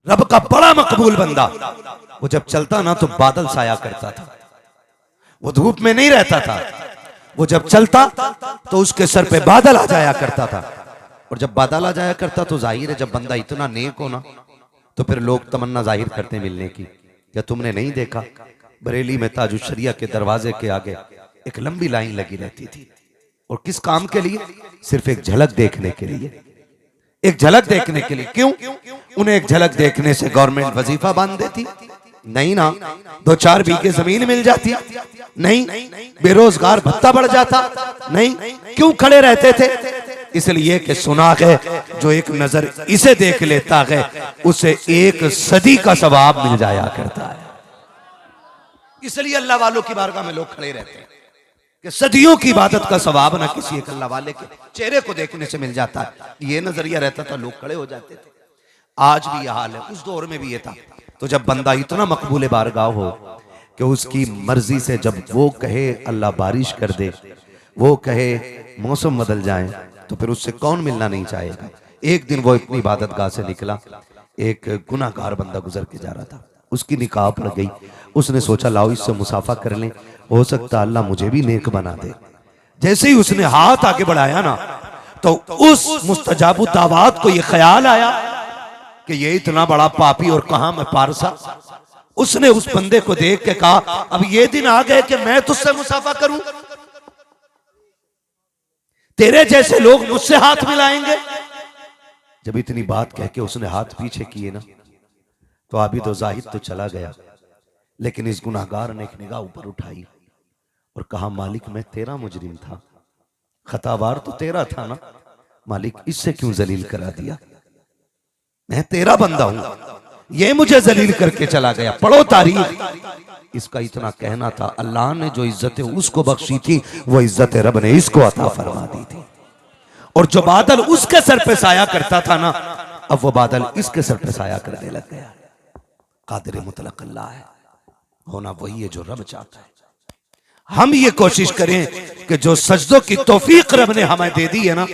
रब का बड़ा मकबूल बंदा। वो जब चलता ना तो बादल साया करता था, वो धूप में नहीं रहता था। वो जब चलता तो उसके सर पे बादल आ जाया करता था। और जब बादल आ जाया करता तो जाहिर है जब बंदा इतना नेक हो ना तो फिर लोग तमन्ना जाहिर करते मिलने की। क्या तुमने नहीं देखा बरेली में ताजुशरिया के दरवाजे के आगे एक लंबी लाइन लगी रहती थी, और किस काम के लिए? सिर्फ एक झलक देखने के लिए, एक झलक देखने के लिए। क्यों? उन्हें एक झलक देखने से गवर्नमेंट वजीफा बांध देती? नहीं ना। 2-4 बीघे जमीन मिल जाती? नहीं। बेरोजगार भत्ता बढ़ जाता? नहीं। क्यों खड़े रहते थे? इसलिए कि सुना है जो एक नजर इसे देख लेता है उसे 1 सदी का सवाब मिल जाया करता है। इसलिए अल्लाह वालों की बारगाह में लोग खड़े रहते हैं कि सदियों की इबादत का सवाब ना किसी एक अल्लाह वाले के चेहरे को देखने से मिल जाता है। ये नजरिया रहता था, लोग खड़े हो जाते थे। आज भी यह हाल है, उस दौर में भी ये था। तो जब बंदा इतना मकबूल बारगाह हो कि उसकी मर्जी से जब वो कहे अल्लाह बारिश कर दे, वो कहे मौसम बदल जाए, तो फिर उससे कौन मिलना नहीं चाहेगा। एक दिन वो अपनी इबादत गाह से निकला, एक गुनाहगार बंदा गुजर के जा रहा था, उसकी निकाह पड़ गई। उसने सोचा लाओ इससे मुसाफा कर लें, हो सकता अल्लाह मुझे भी नेक बना दे। जैसे ही उसने हाथ आगे बढ़ाया ना तो उस मुस्तजाबु दावत को यह ख्याल आया कि ये इतना बड़ा पापी और कहां मैं पारसा। उसने उस बंदे को देख के कहा अब ये दिन आ गए कि मैं तुझसे मुसाफा करूं, तेरे जैसे लोग मुझसे हाथ मिलाएंगे। जब इतनी बात कह के उसने हाथ पीछे किए ना तो अभी तो जाहिद तो चला गया, लेकिन इस गुनाहगार ने एक निगाह ऊपर उठाई और कहा मालिक मैं तेरा मुजरिम था, खतावार तो तेरा था ना, मालिक इससे क्यों जलील करा दिया? मैं तेरा बंदा हूं, ये मुझे जलील करके चला गया। पढ़ो तारीख। इसका इतना कहना था अल्लाह ने जो इज्जत उसको बख्शी थी वो इज्जत रब ने इसको अता फरमा दी थी। और जो बादल उसके सर पे साया करता था ना, अब वो बादल इसके सर पे साया करने लग गया। कादिर मुतलक अल्लाह है, होना वही है जो रब चाहता है। हम ये कोशिश करें कि जो सजदों की तौफीक रब ने हमें दे दी है ना,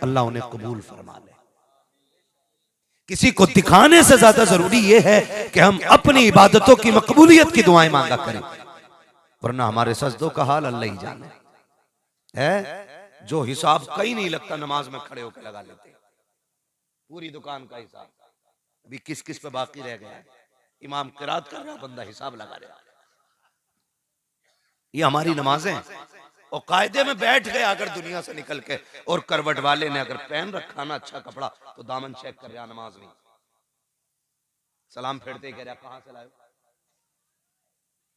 अल्लाह उन्हें कबूल फरमा ले। किसी को दिखाने से ज्यादा जरूरी यह है कि हम अपनी इबादतों की मकबूलियत की दुआएं मांगा करें, वरना हमारे सजदों का हाल अल्लाह ही जाने है। जो हिसाब कहीं नहीं लगता नमाज में खड़े होकर लगा लेते हैं, पूरी दुकान का हिसाब अभी किस किस पे बाकी रह गया है। इमाम किरात कर रहा, बंदा हिसाब लगा रहा। ये हमारी नमाजें और कायदे में बैठ गए अगर दुनिया से निकल के, और करवट वाले ने अगर पहन रखा ना अच्छा कपड़ा तो दामन चेक कर रहा, नमाज नहीं। सलाम फेरते कह रहा कहां से लाए।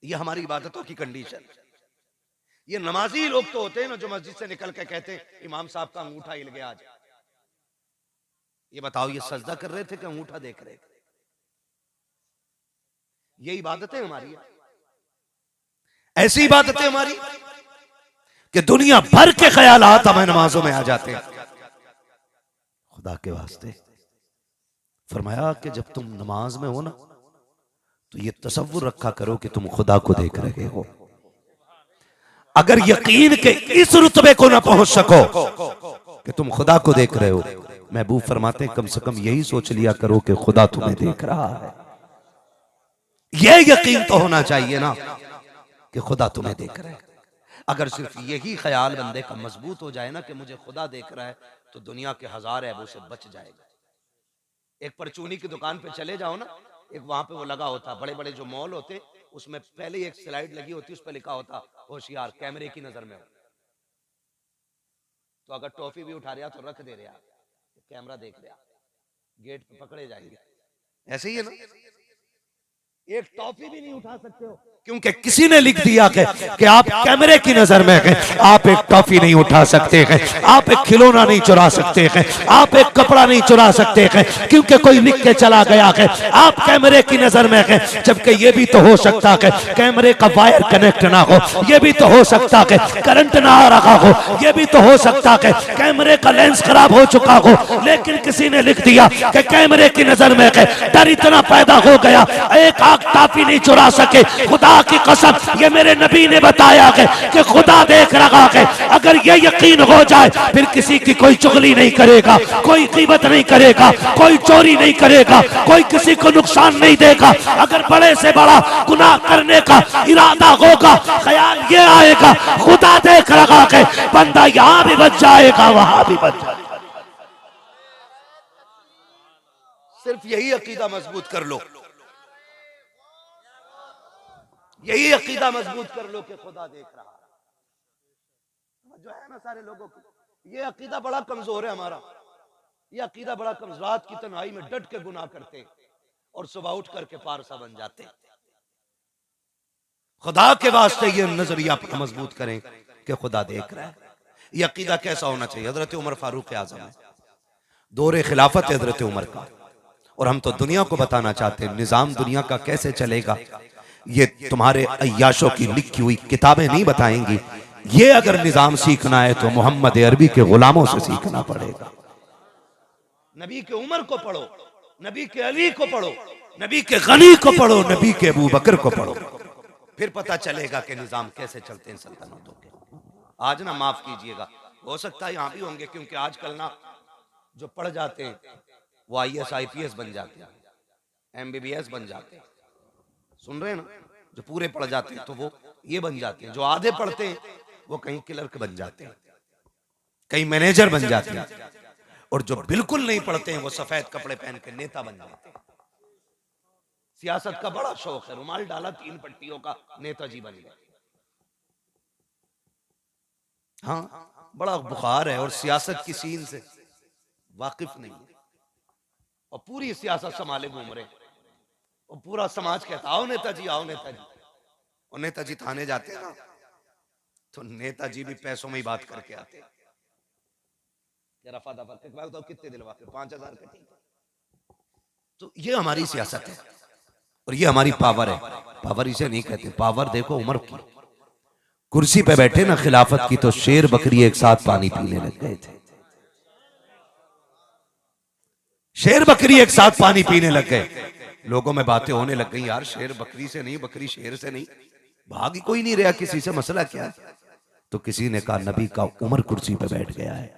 ये हमारी इबादतों की कंडीशन। ये नमाजी लोग तो होते हैं ना जो मस्जिद से निकल के कहते हैं इमाम साहब का अंगूठा हिल गया आज। ये बताओ ये सजदा कर रहे थे कि अंगूठा देख रहे थे? ये इबादतें हमारी है। ऐसी इबादतें हमारी कि दुनिया भर के ख्यालात हमें नमाजों में आ जाते हैं। खुदा के वास्ते फरमाया कि जब तुम नमाज में हो ना तो ये तसव्वुर रखा करो कि तुम खुदा को देख रहे हो। अगर यकीन के इस रुतबे को ना पहुंच सको कि तुम खुदा को देख रहे हो, महबूब फरमाते कम से कम यही सोच लिया करो कि खुदा तुम्हें देख रहा है। यह यकीन तो होना चाहिए ना कि खुदा तुम्हें देख रहा है। अगर सिर्फ यही ख्याल बंदे का मजबूत हो जाए ना कि मुझे खुदा देख रहा है, तो दुनिया के 1000 ऐबों से बच जाएगा। एक परचूनी की दुकान पे चले जाओ ना, एक वहां पे वो लगा होता, बड़े बड़े जो मॉल होते उसमें पहले एक स्लाइड लगी होती, उस पर लिखा होता होशियार कैमरे की नजर में हो। तो अगर टॉफी भी उठा रहा तो रख दे रहा, कैमरा देख रहा, गेट पे पकड़े जाएंगे। ऐसे ही है ना, एक टॉफी भी नहीं उठा सकते हो क्योंकि किसी ने लिख दिया कि आप कैमरे की नजर में हैं, आप एक टॉफी नहीं उठा सकते हैं, आप एक खिलौना नहीं चुरा सकते हैं, आप एक कपड़ा नहीं चुरा सकते हैं, क्योंकि कोई लिख के चला गया है आप कैमरे की नजर में हैं। जबकि ये भी तो हो सकता है कैमरे का वायर कनेक्ट ना हो, ये भी तो हो सकता है करंट ना आ रहा हो, ये भी तो हो सकता है कैमरे का लेंस खराब हो चुका हो, लेकिन किसी ने लिख दिया कि कैमरे की नजर में है। डर इतना पैदा हो गया, एक नाक टाफी नहीं चुरा सके। खुदा की कसम, ये मेरे नबी ने बताया है कि खुदा देख रहा है। अगर ये यकीन हो जाए फिर किसी की कोई चुगली नहीं करेगा, कोई कीमत नहीं करेगा, कोई चोरी नहीं करेगा, कोई किसी को नुकसान नहीं देगा। अगर बड़े से बड़ा गुनाह करने का इरादा होगा, ख्याल ये आएगा खुदा देख रहा है, बंदा यहां भी बच जाएगा वहां भी बच जाएगा। सिर्फ यही अकीदा मजबूत कर लो, यही अकीदा मजबूत कर लो कि खुदा देख रहा है। जो है ना सारे लोगों की ये अकीदा बड़ा कमजोर है हमारा। ये अकीदा बड़ा कमजोर, रात की तन्हाई में डट के गुनाह करते और सुबह उठ करके पारसा बन जाते। खुदा के वास्ते ये नजरिया अपना मजबूत करें कि खुदा देख रहा है। ये अकीदा कैसा होना चाहिए? हजरत उमर फारूक आजम है, दौरे खिलाफत हजरत उमर का, और हम तो दुनिया को बताना चाहते हैं निजाम दुनिया का कैसे चलेगा। ये तुम्हारे अय्याशों की लिखी हुई किताबें नहीं बताएंगी। ये अगर निजाम सीखना है तो मोहम्मद अरबी के गुलामों से सीखना पड़ेगा। नबी के उमर को पढ़ो, नबी के अली को पढ़ो, नबी के गनी को पढ़ो, नबी के अबू बकर को पढ़ो, फिर पता चलेगा कि निजाम कैसे चलते हैं सल्तनतों के। आज ना माफ कीजिएगा, हो सकता है यहाँ भी होंगे, क्योंकि आजकल ना जो पढ़ जाते हैं वो IAS IPS बन जाते हैं, MBBS बन जाते हैं। सुन रहे हैं ना? जो पूरे पढ़ जाते हैं तो वो ये बन जाते हैं, जो आधे पढ़ते हैं वो कहीं क्लर्क बन जाते हैं, कहीं मैनेजर बन जाते हैं, और जो बिल्कुल नहीं पढ़ते हैं वो सफेद कपड़े पहन के नेता बन जाते हैं। सियासत का बड़ा शौक है, रुमाल डाला 3 पट्टियों का, नेताजी बन गए। हाँ, बड़ा बुखार है और सियासत की सीन से वाकिफ नहीं है, और पूरी सियासत संभाले घूम रहे, और पूरा समाज कहता आओ नेताजी, आओ नेताजी। और नेताजी थाने जाते हैं ना तो नेताजी भी पैसों में ही बात करके आते हैं। रफा दफा तो कितने दिलवा के 5000 का, ठीक है। तो ये हमारी सियासत है और ये हमारी पावर है। पावर इसे नहीं कहते, पावर देखो उमर की कुर्सी पे बैठे ना खिलाफत की, तो शेर बकरी एक साथ पानी पीने लग गए थे। शेर बकरी एक साथ पानी पीने लग गए। लोगों में बातें होने लग गई, यार शेर बकरी से नहीं, बकरी शेर से नहीं, भाग ही कोई नहीं रहा किसी से, मसला क्या है? तो किसी ने कहा नबी का उमर कुर्सी पे बैठ गया है।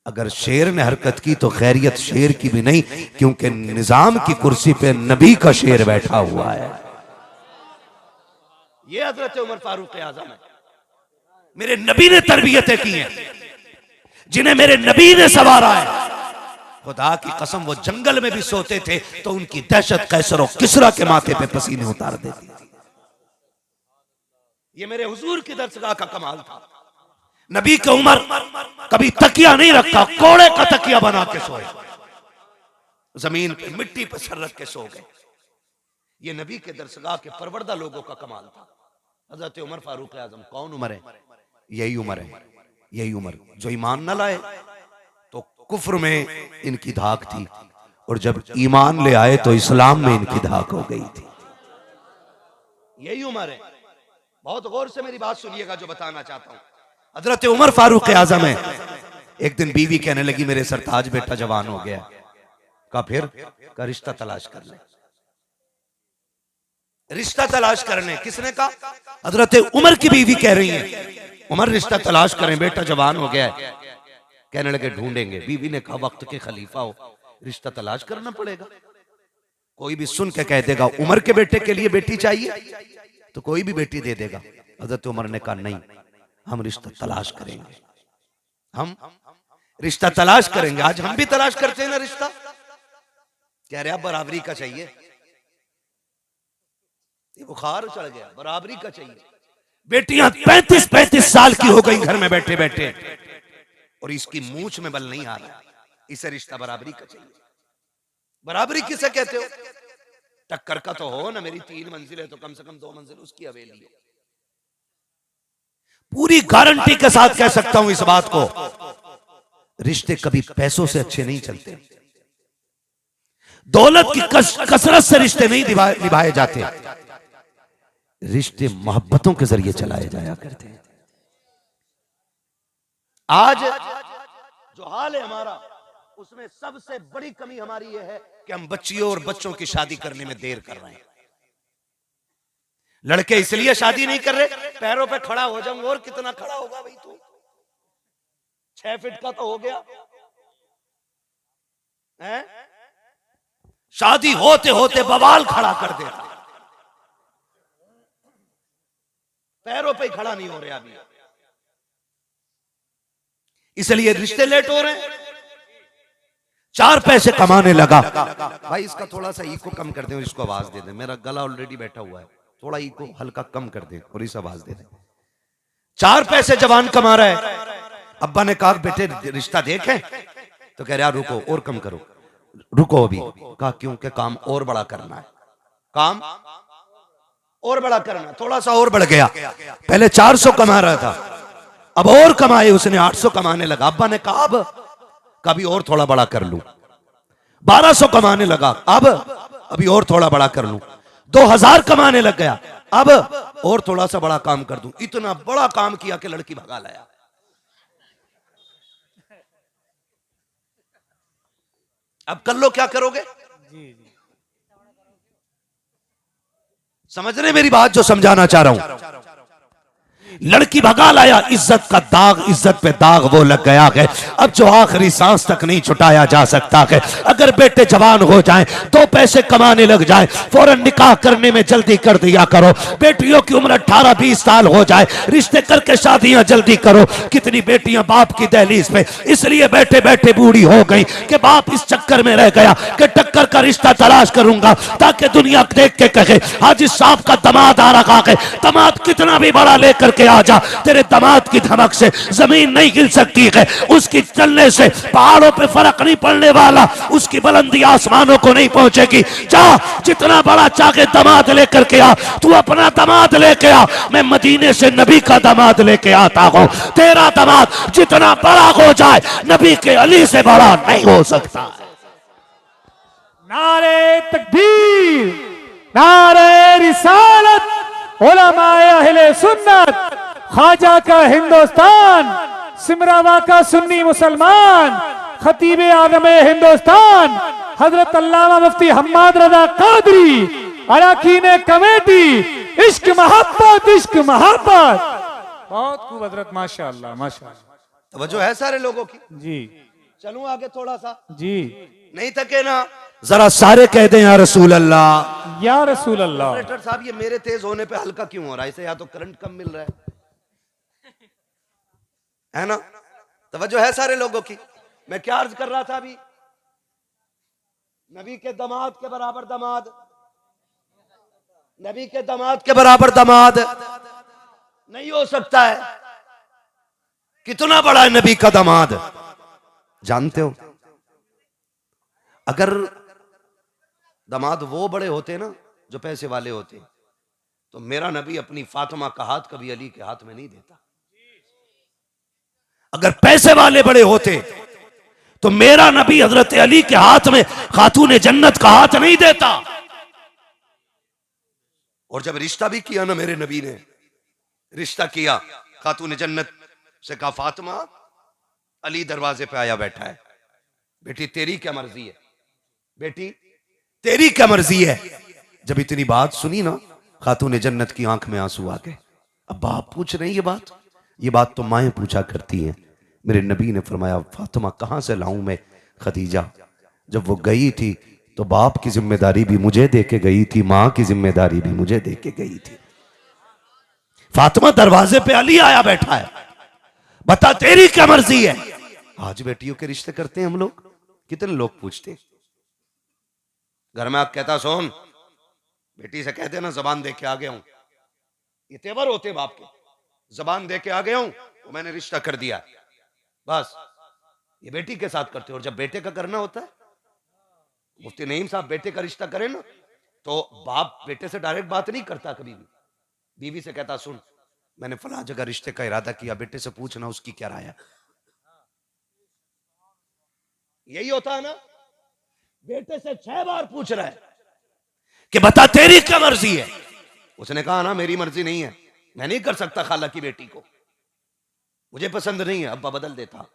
अगर शेर ने हरकत की तो खैरियत शेर की भी नहीं, क्योंकि निजाम की कुर्सी पे नबी का शेर बैठा हुआ है। ये हजरत उमर फारूक आजम है, मेरे नबी ने तरबियतें की हैं, जिन्हें मेरे नबी ने सवारा है। खुदा की कसम, वो जंगल में भी सोते थे तो उनकी दहशत कैसर और किसरा के माथे पे पसीने उतार देती थी। ये मेरे हुजूर की दरसगाह का कमाल था। नबी के उमर कभी तकिया नहीं रखा, कोड़े का तकिया बना के सोए, जमीन पे मिट्टी पर सर रख के सो गए। ये नबी के दरसगाह के परवरदा लोगों का कमाल था। हजरत उमर फारूक आजम कौन उमर है? यही उमर है, यही उमर जो ईमान न लाए तो कुफ्र में इनकी धाक थी, और जब ईमान ले आए तो इस्लाम में इनकी धाक हो गई थी। यही उमर है। बहुत गौर से मेरी बात सुनिएगा जो बताना चाहता हूं। हजरत उमर फारूक आजम है। एक दिन बीवी कहने लगी मेरे सरताज बेटा जवान हो गया। का फिर का रिश्ता तलाश कर ले। रिश्ता तलाश करने किसने कहा? हजरत उमर की बीवी कह रही है उमर रिश्ता तलाश करें, बेटा जवान हो गया है। कहने लगे ढूंढेंगे। बीवी ने कहा वक्त के खलीफा हो, रिश्ता तलाश करना पड़ेगा। कोई भी सुन के कह देगा उमर के बेटे के लिए बेटी चाहिए तो कोई भी बेटी दे देगा। हजरत उमर ने कहा नहीं, हम रिश्ता तलाश करेंगे, हम रिश्ता तलाश करेंगे। आज हम भी तलाश करते हैं ना रिश्ता। कह रहे आप बराबरी का चाहिए, ये बुखार चढ़ गया, बराबरी का चाहिए। बेटियां 35-35 साल की हो गई घर में बैठे बैठे, और इसकी मूंछ में बल नहीं आ रहा, इसे रिश्ता बराबरी का चाहिए। बराबरी किसे कहते हो? टक्कर का तो हो ना, मेरी 3 मंजिल है तो कम से कम 2 मंजिल उसकी हवेली हो। पूरी गारंटी के साथ कह सकता हूं इस बात को, रिश्ते कभी पैसों से अच्छे नहीं चलते, दौलत की कसरत से रिश्ते नहीं निभाए जाते, रिश्ते मोहब्बतों के जरिए चलाए जाया करते हैं। आज जो हाल है हमारा, उसमें सबसे बड़ी कमी हमारी यह है कि हम बच्चियों और बच्चों की शादी करने में देर कर रहे हैं। लड़के इसलिए शादी नहीं कर रहे, पैरों पे खड़ा हो जाऊं। और कितना खड़ा होगा भाई तू? 6 फीट का तो हो गया है। शादी होते होते बवाल खड़ा कर देता, पैरों पे ही खड़ा नहीं हो रहा अभी, इसलिए रिश्ते लेट हो रहे हैं। 4 पैसे कमाने लगा। भाई इसका थोड़ा सा इको कम कर दे और इसको आवाज दे दे, मेरा गला ऑलरेडी बैठा हुआ है, थोड़ा इको हल्का कम कर दे और इस आवाज दे दे। 4 पैसे जवान कमा रहा है। अब्बा ने कहा बेटे रिश्ता देखें, तो कह रहा रुको और कम करो, रुको अभी। कहा क्यों? के काम और बड़ा करना है, काम और बड़ा करना। थोड़ा सा और बढ़ गया, पहले 400 कमा रहा था, अब और कमाए उसने 800 कमाने लगा। अब्बा ने कहा अब कभी और थोड़ा बड़ा कर लूं। 1200 कमाने लगा, अब अभी और थोड़ा बड़ा कर लूं। 2000 कमाने लग गया, अब और थोड़ा सा बड़ा काम कर दूं। इतना बड़ा काम किया कि लड़की भगा लाया। अब कर लो, क्या करोगे? समझ रहे मेरी बात जो समझाना चाह रहा हूं? लड़की भगा लाया, इज्जत का दाग, इज्जत पे दाग वो लग गया है अब जो आखिरी सांस तक नहीं छुटाया जा सकता है। अगर बेटे जवान हो जाएं, 2 पैसे कमाने लग जाएं, फौरन निकाह करने में जल्दी कर दिया करो। बेटियों की उम्र 18-20 साल हो जाए, रिश्ते करके शादियां जल्दी करो। कितनी बेटियां बाप की दहलीज पे इसलिए बैठे बैठे बूढ़ी हो गई कि बाप इस चक्कर में रह गया कि टक्कर का रिश्ता तलाश करूंगा ताकि दुनिया देख के कहे हाजी साहब का दामाद आ रखा है। दामाद कितना भी बड़ा लेकर के आ जा, तेरे दामाद की धमक से जमीन नहीं हिल सकती है, उसकी चलने से पहाड़ों पे फर्क नहीं पड़ने वाला, उसकी बुलंदी आसमानों को नहीं पहुंचेगी। जा जितना बड़ा चाहे दामाद लेकर के आ, तू अपना दामाद लेके आ, मैं मदीने से नबी का दामाद लेके आता हूं। तेरा दामाद जितना बड़ा हो जाए नबी के अली से बड़ा नहीं हो सकता। नारे तकबीर, नारे रिसालत, उलमाए अहले सुन्नत, ख्वाजा का हिंदुस्तान, सिमरावा का सुन्नी मुसलमान, खतीब आजम हिंदुस्तान हजरत अल्लामा मुफ्ती हम्माद रजा कादरी, अरकान कमेटी, इश्क मोहब्बत, इश्क मोहब्बत। बहुत खूब हजरत, माशाअल्लाह माशाअल्लाह। तवज्जो है सारे लोगों की? जी चलूं आगे थोड़ा सा? जी नहीं थके ना? जरा सारे कह दें या रसूल अल्लाह, या रसूल अल्लाह। ऑपरेटर साहब ये मेरे तेज होने पे हल्का क्यों हो रहा है? इसे या तो करंट कम मिल रहा है ना? तवज्जो है सारे लोगों की? मैं क्या अर्ज कर रहा था अभी? नबी के दामाद के बराबर दामाद, नबी के दामाद के बराबर दामाद नहीं हो सकता है। कितना बड़ा है नबी का दामाद जानते हो? अगर दामाद वो बड़े होते ना जो पैसे वाले होते, तो मेरा नबी अपनी फातिमा का हाथ कभी अली के हाथ में नहीं देता। अगर पैसे वाले बड़े होते तो मेरा नबी हजरत अली के हाथ में खातून जन्नत का हाथ नहीं देता। और जब रिश्ता भी किया ना मेरे नबी ने, रिश्ता किया खातून जन्नत से, कहा फातिमा अली दरवाजे पे आया बैठा है, बेटी तेरी क्या मर्जी है, बेटी तेरी क्या मर्जी है। जब इतनी बात सुनी ना, खातून जन्नत की आंख में आंसू आ गए। अब बाप पूछ रहे हैं ये बात तो माएं पूछा करती हैं। मेरे नबी ने फरमाया फातिमा कहां से लाऊं मैं खदीजा? जब वो गई थी तो बाप की जिम्मेदारी भी मुझे दे के गई थी, मां की जिम्मेदारी भी मुझे दे के गई थी। फातिमा दरवाजे पे अली आया बैठा है, बता तेरी क्या मर्जी है। आज बेटियों के रिश्ते करते हैं हम लोग, कितने लोग पूछते घर में, आप कहता सुन बेटी से कहते ना जबान दे के आ गया हूं, ये तेवर होते बाप के, जबान दे के आ गया हूं तो मैंने रिश्ता कर दिया, बस ये बेटी के साथ करते। और जब बेटे का करना होता है, मुफ्ती नईम साहब बेटे का रिश्ता करें ना, तो बाप बेटे से डायरेक्ट बात नहीं करता कभी भी। बीवी से कहता सुन मैंने फला जगह रिश्ते का इरादा किया, बेटे से पूछना उसकी क्या राय है। यही होता है ना? बेटे से 6 बार पूछ रहा है कि बता तेरी क्या मर्जी है। उसने कहा ना मेरी मर्जी नहीं है, मैं नहीं कर सकता खाला की बेटी को, मुझे पसंद नहीं है, अब्बा बदल देता।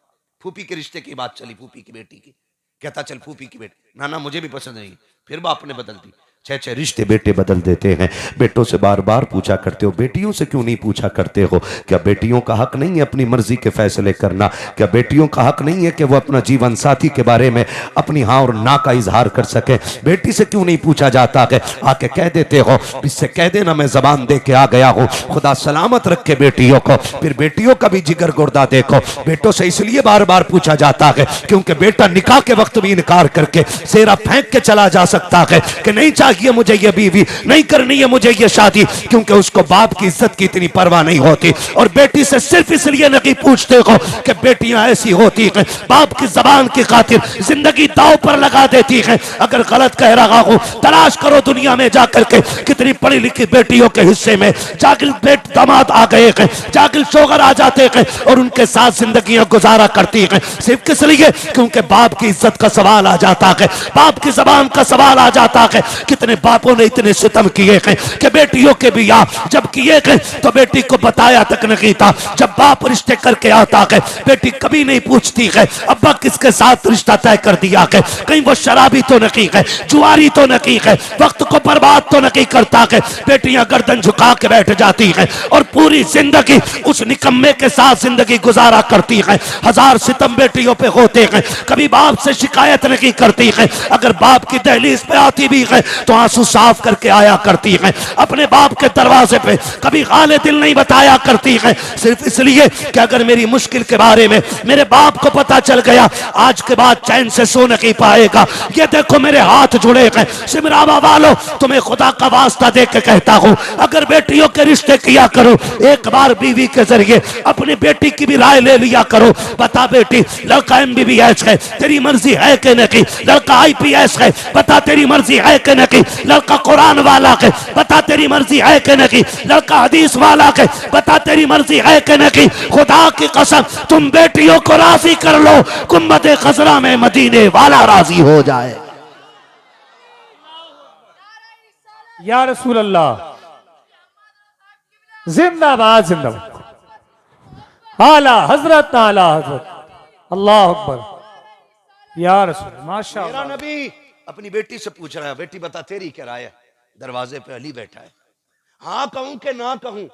फूफी के रिश्ते की बात चली, फूफी की बेटी की, कहता चल फूफी की बेटी, ना ना मुझे भी पसंद नहीं, फिर बाप ने बदल दी, छह छह रिश्ते बेटे बदल देते हैं। बेटों से बार बार पूछा करते हो, बेटियों से क्यों नहीं पूछा करते हो? क्या बेटियों का हक नहीं है अपनी मर्जी के फैसले करना? क्या बेटियों का हक नहीं है कि वो अपना जीवन साथी के बारे में अपनी हाँ और ना का इजहार कर सके? बेटी से क्यों नहीं पूछा जाता कि आके कह देते हो, इससे कह देना मैं जबान दे के आ गया हूँ। खुदा सलामत रखे बेटियों को। फिर बेटियों का भी जिगर गुर्दा देखो। बेटों से इसलिए बार बार पूछा जाता है क्योंकि बेटा निकाह के वक्त भी इनकार करके सेरा फेंक के चला जा सकता है कि नहीं चाहिए मुझे ये बीवी, नहीं करनी है मुझे ये शादी, क्योंकि उसको बाप की इज्जत की इतनी परवाह नहीं होती। और बेटी से सिर्फ इसलिए नहीं पूछते हो कि बेटियां ऐसी होती हैं बाप की जबान की खातिर जिंदगी दांव पर लगा देती हैं। अगर गलत कह रहा हूं तलाश करो दुनिया में जाकर के, कितनी पढ़ी लिखी बेटियों के हिस्से में जागिल बेट दामाद आ गए हैं, जागिल शोहर आ जाते हैं और उनके साथ जिंदगियां गुजारा करती हैं। सिर्फ किस लिए? क्योंकि बाप की इज्जत का सवाल आ जाता है, बाप की जबान का सवाल आ जाता है। कितने बापों ने इतने सितम किए हैं कि बेटियों के बियाह जब किए गए तो बेटी को बताया तक नहीं था। जब बाप रिश्ते करके आता है बेटी कभी नहीं पूछती है अब्बा किसके साथ रिश्ता तय कर दिया है, कहीं वो शराबी तो नहीं है, जुआरी तो नहीं है, वक्त को बर्बाद तो नहीं करता है। बेटियां गर्दन झुका के बैठ जाती हैं और पूरी जिंदगी उस निकम्मे के साथ जिंदगी गुजारा करती हैं। हजार सितम बेटियों पे होते हैं, कभी बाप से शिकायत नहीं करती है। अगर बाप की दहलीज पे आती भी है तो आंसू साफ करके आया करती है। अपने बाप के दरवाजे पे कभी हाले दिल नहीं बताया करती है, सिर्फ इसलिए कि अगर मेरी मुश्किल के बारे में मेरे बाप को पता चल गया आज के बाद चैन से सो नहीं पाएगा। ये देखो मेरे हाथ जुड़े हैं। सिमरावा वालों तुम्हें खुदा का वास्ता दे के कहता हूं, अगर बेटियों के रिश्ते किया करो एक बार बीवी के जरिए अपनी बेटी की भी राय ले लिया करो। बता बेटी लड़का MBBS है, तेरी मर्जी है कि नहीं? लड़का IPS है, बता तेरी मर्जी है कि नहीं? लड़का कुरान वाला है, बता तेरी मर्जी है कि नहीं? लड़का हदीस वाला है, बता तेरी मर्जी है कि नहीं? खुदा की कसम तुम बेटियों को राजी कर लो, गुम्बद खजरा में मदीने वाला राजी हो जाए। या रसूल अल्लाह, जिंदाबाद जिंदाबाद। आला हजरत आला हजरत, अल्लाह अकबर। या रसूल माशाअल्लाह। मेरा नबी अपनी बेटी से पूछ रहा है, बेटी बता तेरी क्या राय है? दरवाजे पे अली बैठा है, हाँ कहूं कि ना कहूं?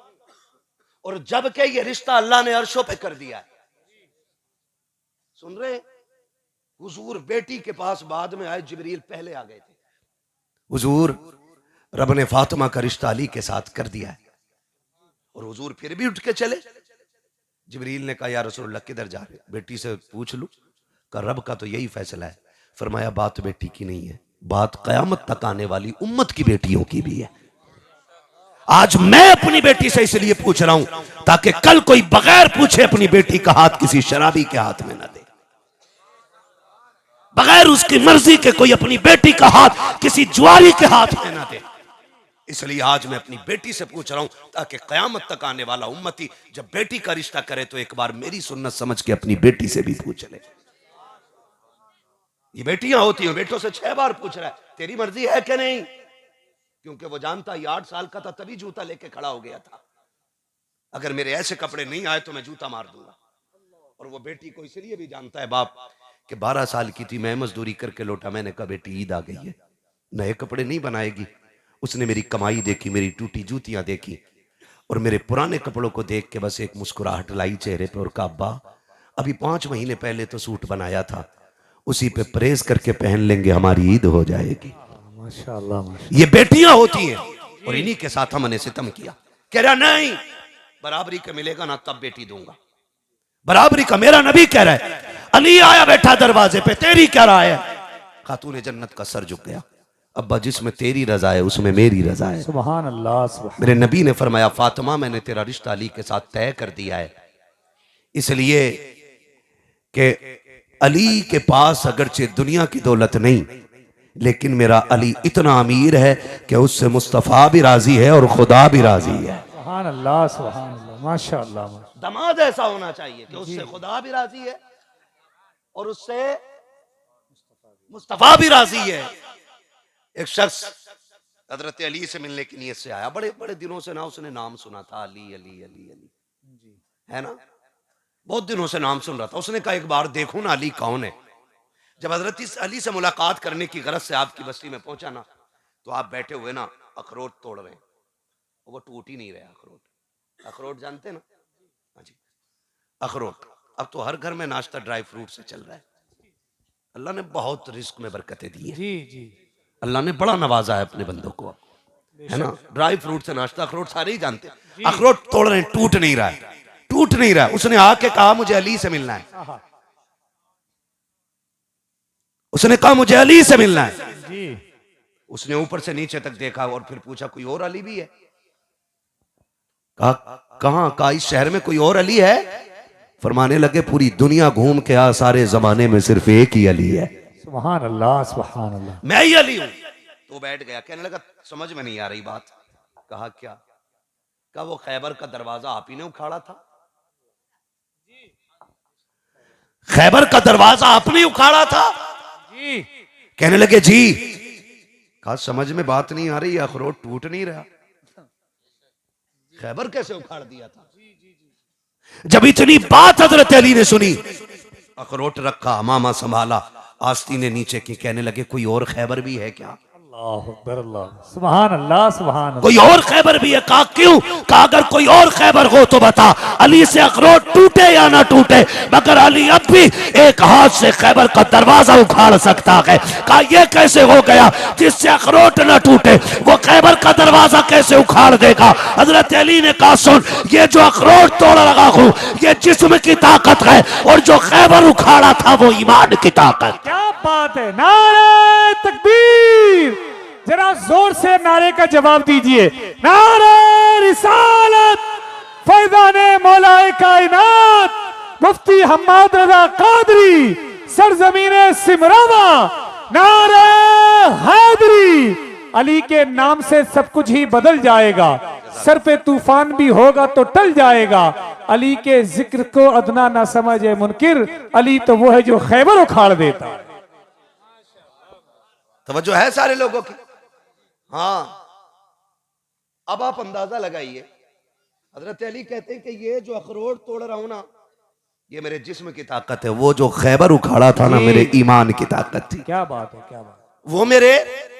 और जब के ये रिश्ता अल्लाह ने अर्शों पे कर दिया है। सुन रहे? हुजूर बेटी के पास बाद में आए, जिब्रील पहले आ गए थे। हुजूर रब ने फातिमा का रिश्ता अली के साथ कर दिया है। और हुजूर फिर भी उठ के चले। जिब्रील ने कहा या रसूलुल्लाह किधर जा रहे? बेटी से पूछ लूं। का रब का तो यही फैसला है। फरमाया बात बेटी की नहीं है, बात कयामत तक आने वाली उम्मत की बेटियों की भी है। आज मैं अपनी बेटी से इसलिए पूछ रहा हूं ताकि कल कोई बगैर पूछे अपनी बेटी का हाथ किसी शराबी के हाथ में ना दे, बगैर उसकी मर्जी के कोई अपनी बेटी का हाथ किसी जुआरी के हाथ में ना दे। इसलिए आज मैं अपनी बेटी से पूछ रहा हूं ताकि कयामत तक आने वाला उम्मती जब बेटी का रिश्ता करे तो एक बार मेरी सुन्नत समझ के अपनी बेटी से भी पूछ ले। ये बेटियां होती हैं, बेटों से 6 बार पूछ रहा है तेरी मर्जी है कि नहीं, क्योंकि वो जानता ये 8 साल का था तभी जूता लेके खड़ा हो गया था। अगर मेरे ऐसे कपड़े नहीं आए तो मैं जूता मार दूंगा। और वो बेटी को इसलिए भी जानता है बाप कि 12 साल की थी, मैं मजदूरी करके लौटा, मैंने कहा बेटी ईद आ गई है, नए कपड़े नहीं बनाएगी। उसने मेरी कमाई देखी, मेरी टूटी जूतियां देखी और मेरे पुराने कपड़ों को देख के बस एक मुस्कुराहट लाई चेहरे पे और कहा अब्बा अभी 5 महीने पहले तो सूट बनाया था, उसी पे प्रेस करके पहन लेंगे, हमारी ईद हो जाएगी। माशाअल्लाह। ये बेटियां होती हैं और इन्हीं के साथ हमने सितम किया। कह रहा नहीं बराबरी का मिलेगा ना तब बेटी दूंगा, बराबरी का। मेरा नबी कह रहा है, अली आया बैठा दरवाजे पे, तेरी क्या राय है? खातून जन्नत का सर झुक गया। अब्बा जिसमें तेरी रजा है उसमें मेरी रजा है। सुभान अल्लाह सुभान। मेरे नबी ने फरमाया फातिमा मैंने तेरा रिश्ता अली के साथ तय कर दिया है, इसलिए कि अली के पास अगरचे दुनिया की दौलत नहीं, लेकिन मेरा अली इतना अमीर है कि उससे मुस्तफा भी राजी है और खुदा भी राजी है। सुभान अल्लाह सुभान अल्लाह माशाअल्लाह। दमाद ऐसा होना चाहिए कि उससे खुदा भी राजी है और उससे मुस्तफा भी राजी है। एक शख्स हजरत अली से मिलने की नीयत से आया, बड़े बड़े दिनों से ना उसने नाम सुना था, अली अली अली अली है ना, बहुत दिनों से नाम सुन रहा था। उसने कहा एक बार देखो ना अली कौन है। जब हजरत अली से मुलाकात करने की गरज से आपकी बस्ती में पहुंचा ना तो आप बैठे हुए ना अखरोट तोड़ रहे हैं, वो टूट ही नहीं रहा अखरोट। अखरोट जानते हैं ना? हाँ जी, अखरोट। अब तो हर घर में नाश्ता ड्राई फ्रूट से चल रहा है। अल्लाह ने बहुत रिस्क में बरकतें दी है, जी जी अल्लाह ने बड़ा नवाजा है अपने बंदों को, है ना। ड्राई फ्रूट से नाश्ता, अखरोट सारे ही जानते हैं। अखरोट तोड़ रहे हैं, टूट नहीं रहा है, टूट नहीं रहा है। उसने आके कहा मुझे अली से मिलना है, आहा, उसने कहा मुझे अली से मिलना है। जी उसने ऊपर से नीचे तक देखा और फिर पूछा कोई और अली भी है? कहा कहां? कहा इस शहर में कोई और अली है? फरमाने लगे पूरी दुनिया घूम के आ, सारे जमाने में सिर्फ एक ही अली है, सुभान अल्लाह सुभान अल्लाह। मैं ही अली हूं। तो बैठ गया, कहने लगा समझ में नहीं आ रही बात। कहा क्या? कहा वो खैबर का दरवाजा आप ही ने उखाड़ा था, खैबर का दरवाजा आपने उखाड़ा था? जी कहने लगे जी। कहा समझ में बात नहीं आ रही, अखरोट टूट नहीं रहा, खैबर कैसे उखाड़ दिया था? जब इतनी बात हजरत अली ने सुनी, अखरोट रखा, मामा संभाला, आस्तीने नीचे की, कहने लगे कोई और खैबर भी है क्या? अल्लाह अकबर अल्लाह सुभान अल्लाह सुभान अल्लाह। कोई और खैबर भी है? कहा क्यों? कहा अगर कोई और खैबर हो तो बता, अली से अखरोट टूटे या ना टूटे, मगर अली अब भी एक हाथ से खैबर का दरवाजा उखाड़ सकता है। कहा यह कैसे हो गया? जिससे अखरोट ना टूटे वो खैबर का दरवाजा कैसे उखाड़ देगा? हजरत अली ने कहा सुन, ये जो अखरोट तोड़ लगा हूं ये जिस्म की ताकत है, और जो खैबर उखाड़ा था वो ईमान की ताकत। क्या बात है, नारे तकबीर, जरा जोर से नारे का जवाब दीजिए। नारे रिसालत, फैज़ाने मौलाए कायनात मुफ्ती हम्माद रज़ा कादरी, सरजमीने सिमरावा, नारे हैदरी। अली के नाम से सब कुछ ही बदल जाएगा, सर पे तूफान भी होगा तो टल जाएगा। अली के जिक्र को अदना ना समझे मुनकिर, अली तो वो है जो खैबर उखाड़ देता है। तवज्जो है सारे लोगों की? हाँ, अब आप अंदाजा लगाइए। हजरत अली कहते हैं कि ये जो अखरोट तोड़ रहा हूं ना, ये मेरे जिस्म की ताकत है, वो जो खैबर उखाड़ा था ना मेरे ईमान की ताकत थी। क्या बात है, क्या बात, वो मेरे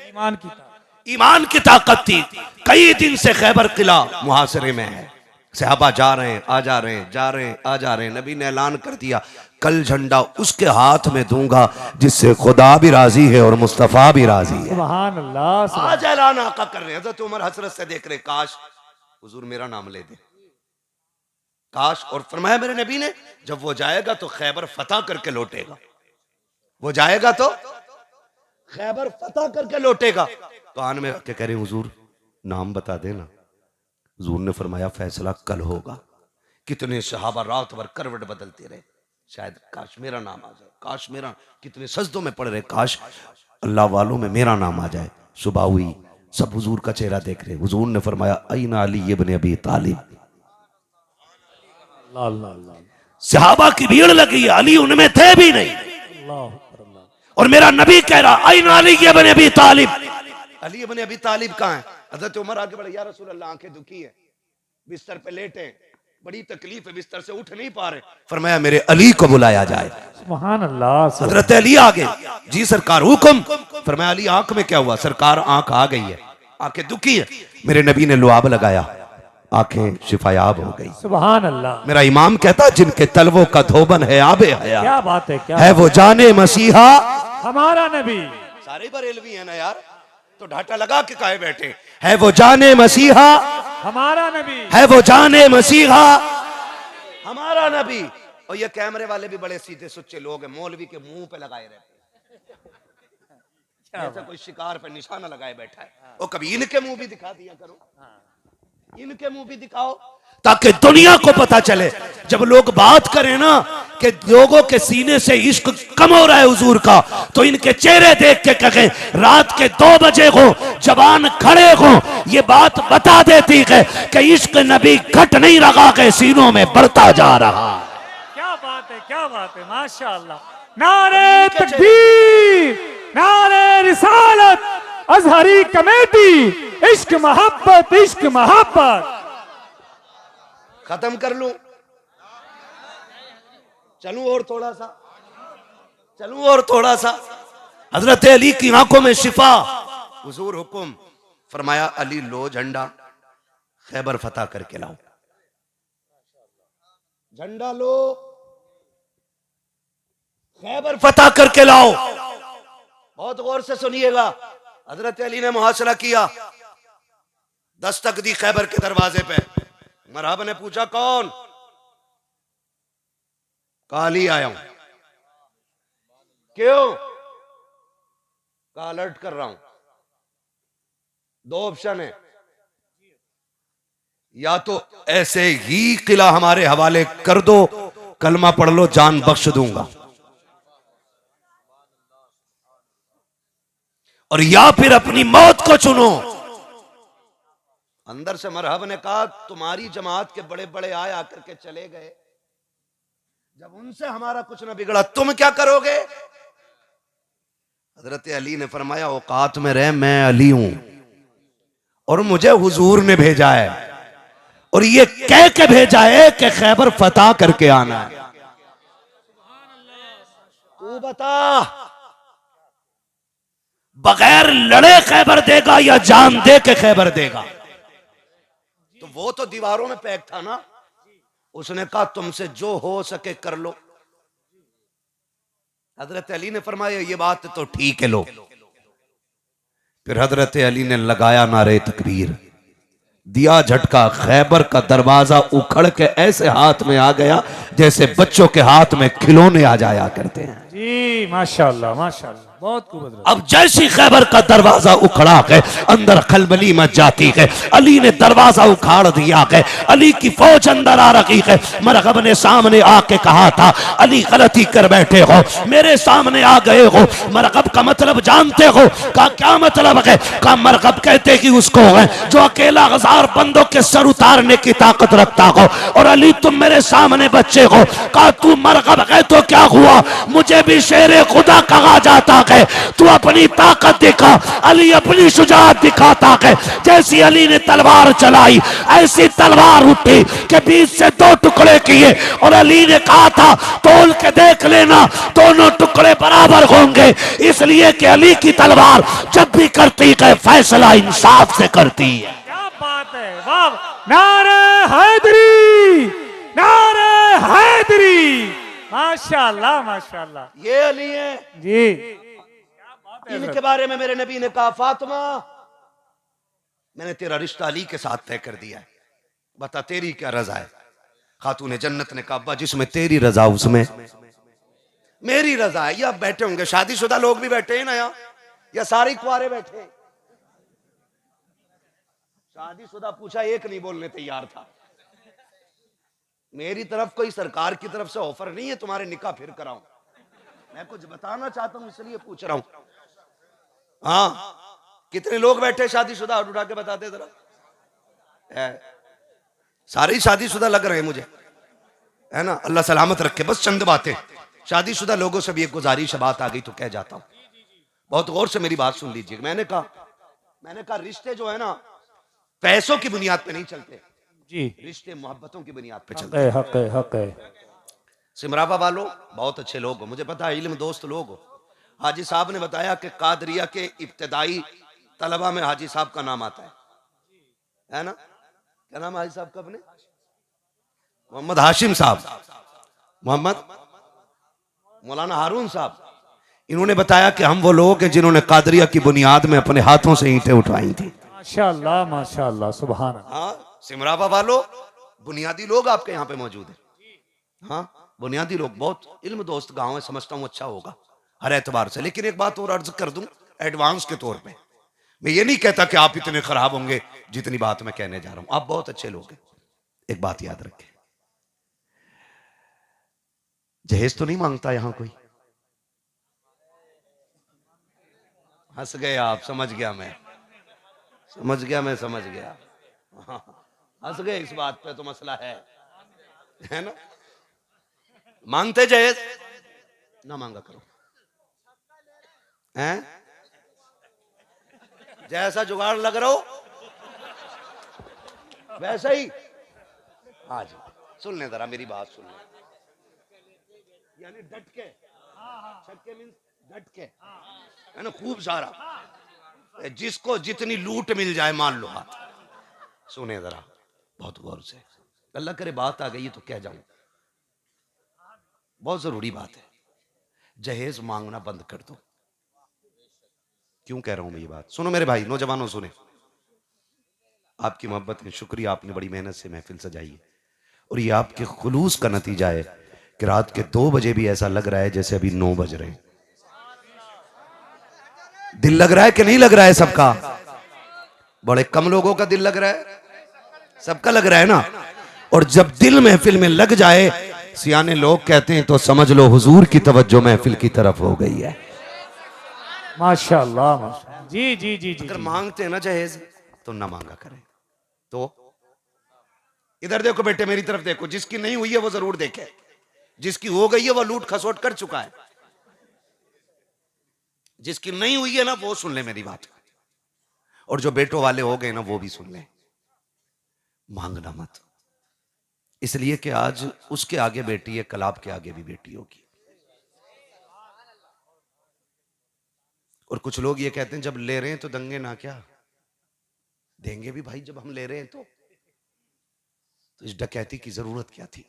ईमान की ताकत। ईमान की ताकत थी। कई दिन से खैबर किला मुहासरे में है, सहाबा जा रहे हैं, आ जा रहे हैं, जा रहे हैं, आ जा रहे हैं। नबी ने ऐलान कर दिया कल झंडा उसके हाथ में दूंगा जिससे खुदा भी राजी है और मुस्तफा भी राजी है। सुभान अल्लाह सुभान। आज ऐलान आका कर रहे हैं। हज़रत उमर हसरत से देख रहे, काश हुजूर मेरा नाम ले दे, काश। और फरमाया मेरे नबी ने जब वो जाएगा तो खैबर फतह करके लौटेगा, वो जाएगा तो खैबर फतह करके लौटेगा। कान में रख के कह रहे हुजूर नाम बता देना। हुजूर ने फरमाया फैसला कल होगा। कितने सहाबा रात भर करवट बदलते रहे, शायद काश मेरा नाम आ जाए, काश मेरा। कितने सजदों में पड़ रहे, काश अल्लाह वालों में मेरा नाम आ जाए। सुबह हुई, सब हुजूर का चेहरा देख रहे। हुजूर ने फरमाया अयना अली इब्न अबी तालिब। अल्लाह अल्लाह अल्लाह सहाबा की भीड़ लगी, अली उनमें थे भी नहीं। अल्लाह अकबर, अल्लाह। और मेरा नबी कह रहा अयना अली इब्न अबी तालिब। अली इब्न अबी तालिब कहाँ है? हज़रत उमर आगे बढ़े, या रसूल अल्लाह आंखें दुखी है, बिस्तर पे लेटे, बड़ी तकलीफ है, बिस्तर से उठ नहीं पा रहे। फरमाया मेरे अली को बुलाया जाए। सुभान अल्लाह सुभान। हजरत अली आ गए। जी सरकार हुक्म। फरमाया अली आंख में क्या हुआ? सरकार आंख आ गई है, आंखें दुखी है। मेरे नबी ने लुआब लगाया, आंखें शिफायाब हो गई। सुभान अल्लाह। मेरा इमाम कहता जिनके तलवों का धोबन है आबे हया, क्या बात है, क्या है वो जाने मसीहा हमारा नबी। सारे बरेलवी है ना यार, तो ढाटा लगा के काहे बैठे? है वो जाने मसीहा, हमारा नबी, है वो जाने मसीहा हमारा नबी। और ये कैमरे वाले भी बड़े सीधे सुच्चे लोग हैं, मौलवी के मुंह पे लगाए रहते हैं, जैसे कोई शिकार पे निशाना लगाए बैठा है। वो कभी इनके मुंह भी दिखा दिया करो, इनके मुंह भी दिखाओ, ताकि दुनिया को पता चले। जब लोग बात करें ना कि लोगों के सीने से इश्क कम हो रहा है हुजूर का, तो इनके चेहरे देख के कहें रात के 2 बजे हो, जवान खड़े हो, ये बात बता देती है कि इश्क नबी घट नहीं रहा के सीनों में बढ़ता जा रहा। क्या बात है, क्या बात है, माशाअल्लाह। नारे तकबीर, नारे रिसालत, अजहरी कमेटी, इश्क मोहब्बत, इश्क मोहब्बत। खत्म कर लूं? चलूं और थोड़ा सा, चलूं और थोड़ा सा। हजरत अली की आंखों में शिफा, हुजूर हुक्म फरमाया, अली लो झंडा, खैबर फतह करके लाओ। झंडा लो, खैबर फतह करके लाओ। बहुत गौर से सुनिएगा। हजरत अली ने मुहासरा किया, दस्तक दी खैबर के दरवाजे पे। मरहब ने पूछा कौन? कहा अली आया हूं। क्यों? कहा अलर्ट कर रहा हूं। दो ऑप्शन है, या तो ऐसे ही किला हमारे हवाले कर दो, कलमा पढ़ लो, जान बख्श दूंगा, और या फिर अपनी मौत को चुनो। अंदर से मरहब ने कहा, तुम्हारी जमात के बड़े बड़े आए आकर के चले गए, जब उनसे हमारा कुछ ना बिगड़ा, तुम क्या करोगे? हजरत अली ने फरमाया, औकात में रहे, मैं अली हूं और मुझे हुजूर ने भेजा है, और ये कह के भेजा है कि खैबर फतह करके आना है। तू बता, बगैर लड़े खैबर देगा या जान दे के खैबर देगा? तो वो तो दीवारों में पैक था ना। उसने कहा तुमसे जो हो सके कर लो। हजरत अली ने फरमाया, ये बात तो ठीक है, लो। फिर हजरत अली ने लगाया नारे तकबीर, दिया झटका, खैबर का दरवाजा उखड़ के ऐसे हाथ में आ गया जैसे बच्चों के हाथ में खिलौने आ जाया करते हैं। जी माशाल्लाह माशाल्लाह, बहुत खूब। अब जैसी खैबर का दरवाजा उखड़ा है, अंदर खलबली मच जाती है। अली ने दरवाजा उखाड़ दिया है, अली की फौज अंदर आ रही है। मरहब ने सामने आके कहा था, अली गलती कर बैठे हो, मेरे सामने आ गए हो, मरहब का मतलब जानते हो? का क्या मतलब है? का मरहब कहते कि उसको है जो अकेला 1000 बंदों के सर उतारने की ताकत रखता हो, और अली तुम मेरे सामने बच्चे हो। का तू मरहब है तो क्या हुआ? मुझे भी शेरे खुदा कहा जाता है, तू अपनी ताकत दिखा। अली अपनी शुजाअत दिखाता है। जैसी अली ने तलवार चलाई, ऐसी तलवार उठी कि बीच से 2 टुकड़े किए, और अली ने कहा था तोल के देख लेना, दोनों टुकड़े बराबर होंगे, इसलिए कि अली की तलवार जब भी करती है फैसला इंसाफ से करती है। क्या बात है, वाह! नारे हैदरी, नारे हैदरी, माशाल्लाह माशाल्लाह। ये अली है जी। इनके बारे में मेरे नबी ने कहा, फातिमा मैंने तेरा रिश्ता अली के साथ तय कर दिया है, बता तेरी क्या रजा है? खातून जन्नत ने कहा, अब्बा जिसमें तेरी रजा उसमें मेरी रजा है। या बैठे होंगे शादीशुदा लोग भी बैठे हैं ना यहाँ, या सारे कुआरे बैठे हैं? शादीशुदा पूछा, एक नहीं बोलने तैयार था। मेरी तरफ कोई सरकार की तरफ से ऑफर नहीं है तुम्हारे निकाह फिर कराऊं, मैं कुछ बताना चाहता हूं इसलिए पूछ रहा हूं। हाँ, कितने लोग बैठे शादीशुदा? हाथ उठा के बताते जरा। सारे ही शादीशुदा लग रहे हैं मुझे, है ना? अल्लाह सलामत रखे। बस चंद बातें, शादीशुदा लोगों से भी एक गुजारिश बात आ गई तो कह जाता हूं, बहुत गौर से मेरी बात सुन लीजिए। मैंने कहा रिश्ते जो है ना पैसों की बुनियाद पे नहीं चलते जी, रिश्ते मोहब्बतों की बुनियाद पे चलते हैं। हक है हक है। सिमराबा वालों बहुत अच्छे लोग हो, मुझे पता है इल्म दोस्त लोग हो। हाजी साहब ने बताया कि कादरिया के इब्तदाई तलबा में हाजी साहब का नाम आता है ना? क्या नाम है हाजी साहब का अपने? मोहम्मद हाशिम साहब, मोहम्मद मौलाना हारून साहब। इन्होंने बताया कि हम वो लोग हैं जिन्होंने कादरिया की बुनियाद में अपने हाथों से ईंटें उठवाई थी। माशाल्लाह माशाल्लाह, सुभान अल्लाह। हाँ, सिमराबा वालों बुनियादी लोग आपके यहाँ पे मौजूद है। हाँ, बुनियादी लोग, बहुत इल्म दोस्त गांव है, समझता हूँ अच्छा होगा हर एतबार से। लेकिन एक बात और अर्ज कर दूं एडवांस के तौर पे, मैं ये नहीं कहता कि आप इतने खराब होंगे जितनी बात मैं कहने जा रहा हूं। आप बहुत अच्छे लोग हैं। एक बात याद रखें, जहेज तो नहीं मांगता यहां कोई? हंस गए आप, समझ गया मैं, समझ गया। हंस गए, इस बात पे तो मसला है ना? मांगते जहेज ना मांगा करो, हैं? जैसा जुगाड़ लग रहा हो वैसा ही। हाँ जी, सुन ले जरा मेरी बात सुन ले, यानी डट के, छक्के मीन्स डट के, है ना? खूब सारा जिसको जितनी लूट मिल जाए मान लो हाथ। सुने जरा बहुत गौर से, अल्लाह करे बात आ गई तो कह जाऊं, बहुत जरूरी बात है। जहेज मांगना बंद कर दो। क्यों कह रहा हूं मैं ये बात? सुनो मेरे भाई नौजवानों, सुने, आपकी मोहब्बत है, शुक्रिया, आपने बड़ी मेहनत से महफिल सजाई है और ये आपके खुलूस का नतीजा है कि रात के 2 बजे भी ऐसा लग रहा है जैसे अभी 9 बज रहे हैं। दिल लग रहा है कि नहीं लग रहा है सबका? बड़े कम लोगों का दिल लग रहा है, सबका लग रहा है ना। और जब दिल महफिल में लग जाए, सियाने लोग कहते हैं तो समझ लो हुजूर की तवज्जो महफिल की तरफ हो गई है। माशाल्लाह माशाल्लाह। जी जी जी जी अगर जी। मांगते हैं ना जहेज तो ना मांगा करें। तो इधर देखो बेटे, मेरी तरफ देखो, जिसकी नहीं हुई है वो जरूर देखे, जिसकी हो गई है वो लूट खसोट कर चुका है। जिसकी नहीं हुई है ना वो सुन ले मेरी बात, और जो बेटों वाले हो गए ना वो भी सुन ले। मांगना मत, इसलिए कि आज उसके आगे बेटी है, कल आपके आगे भी बेटी होगी। और कुछ लोग ये कहते हैं जब ले रहे हैं तो दंगे ना क्या देंगे भी भाई, जब हम ले रहे हैं तो इस डकैती की जरूरत क्या थी?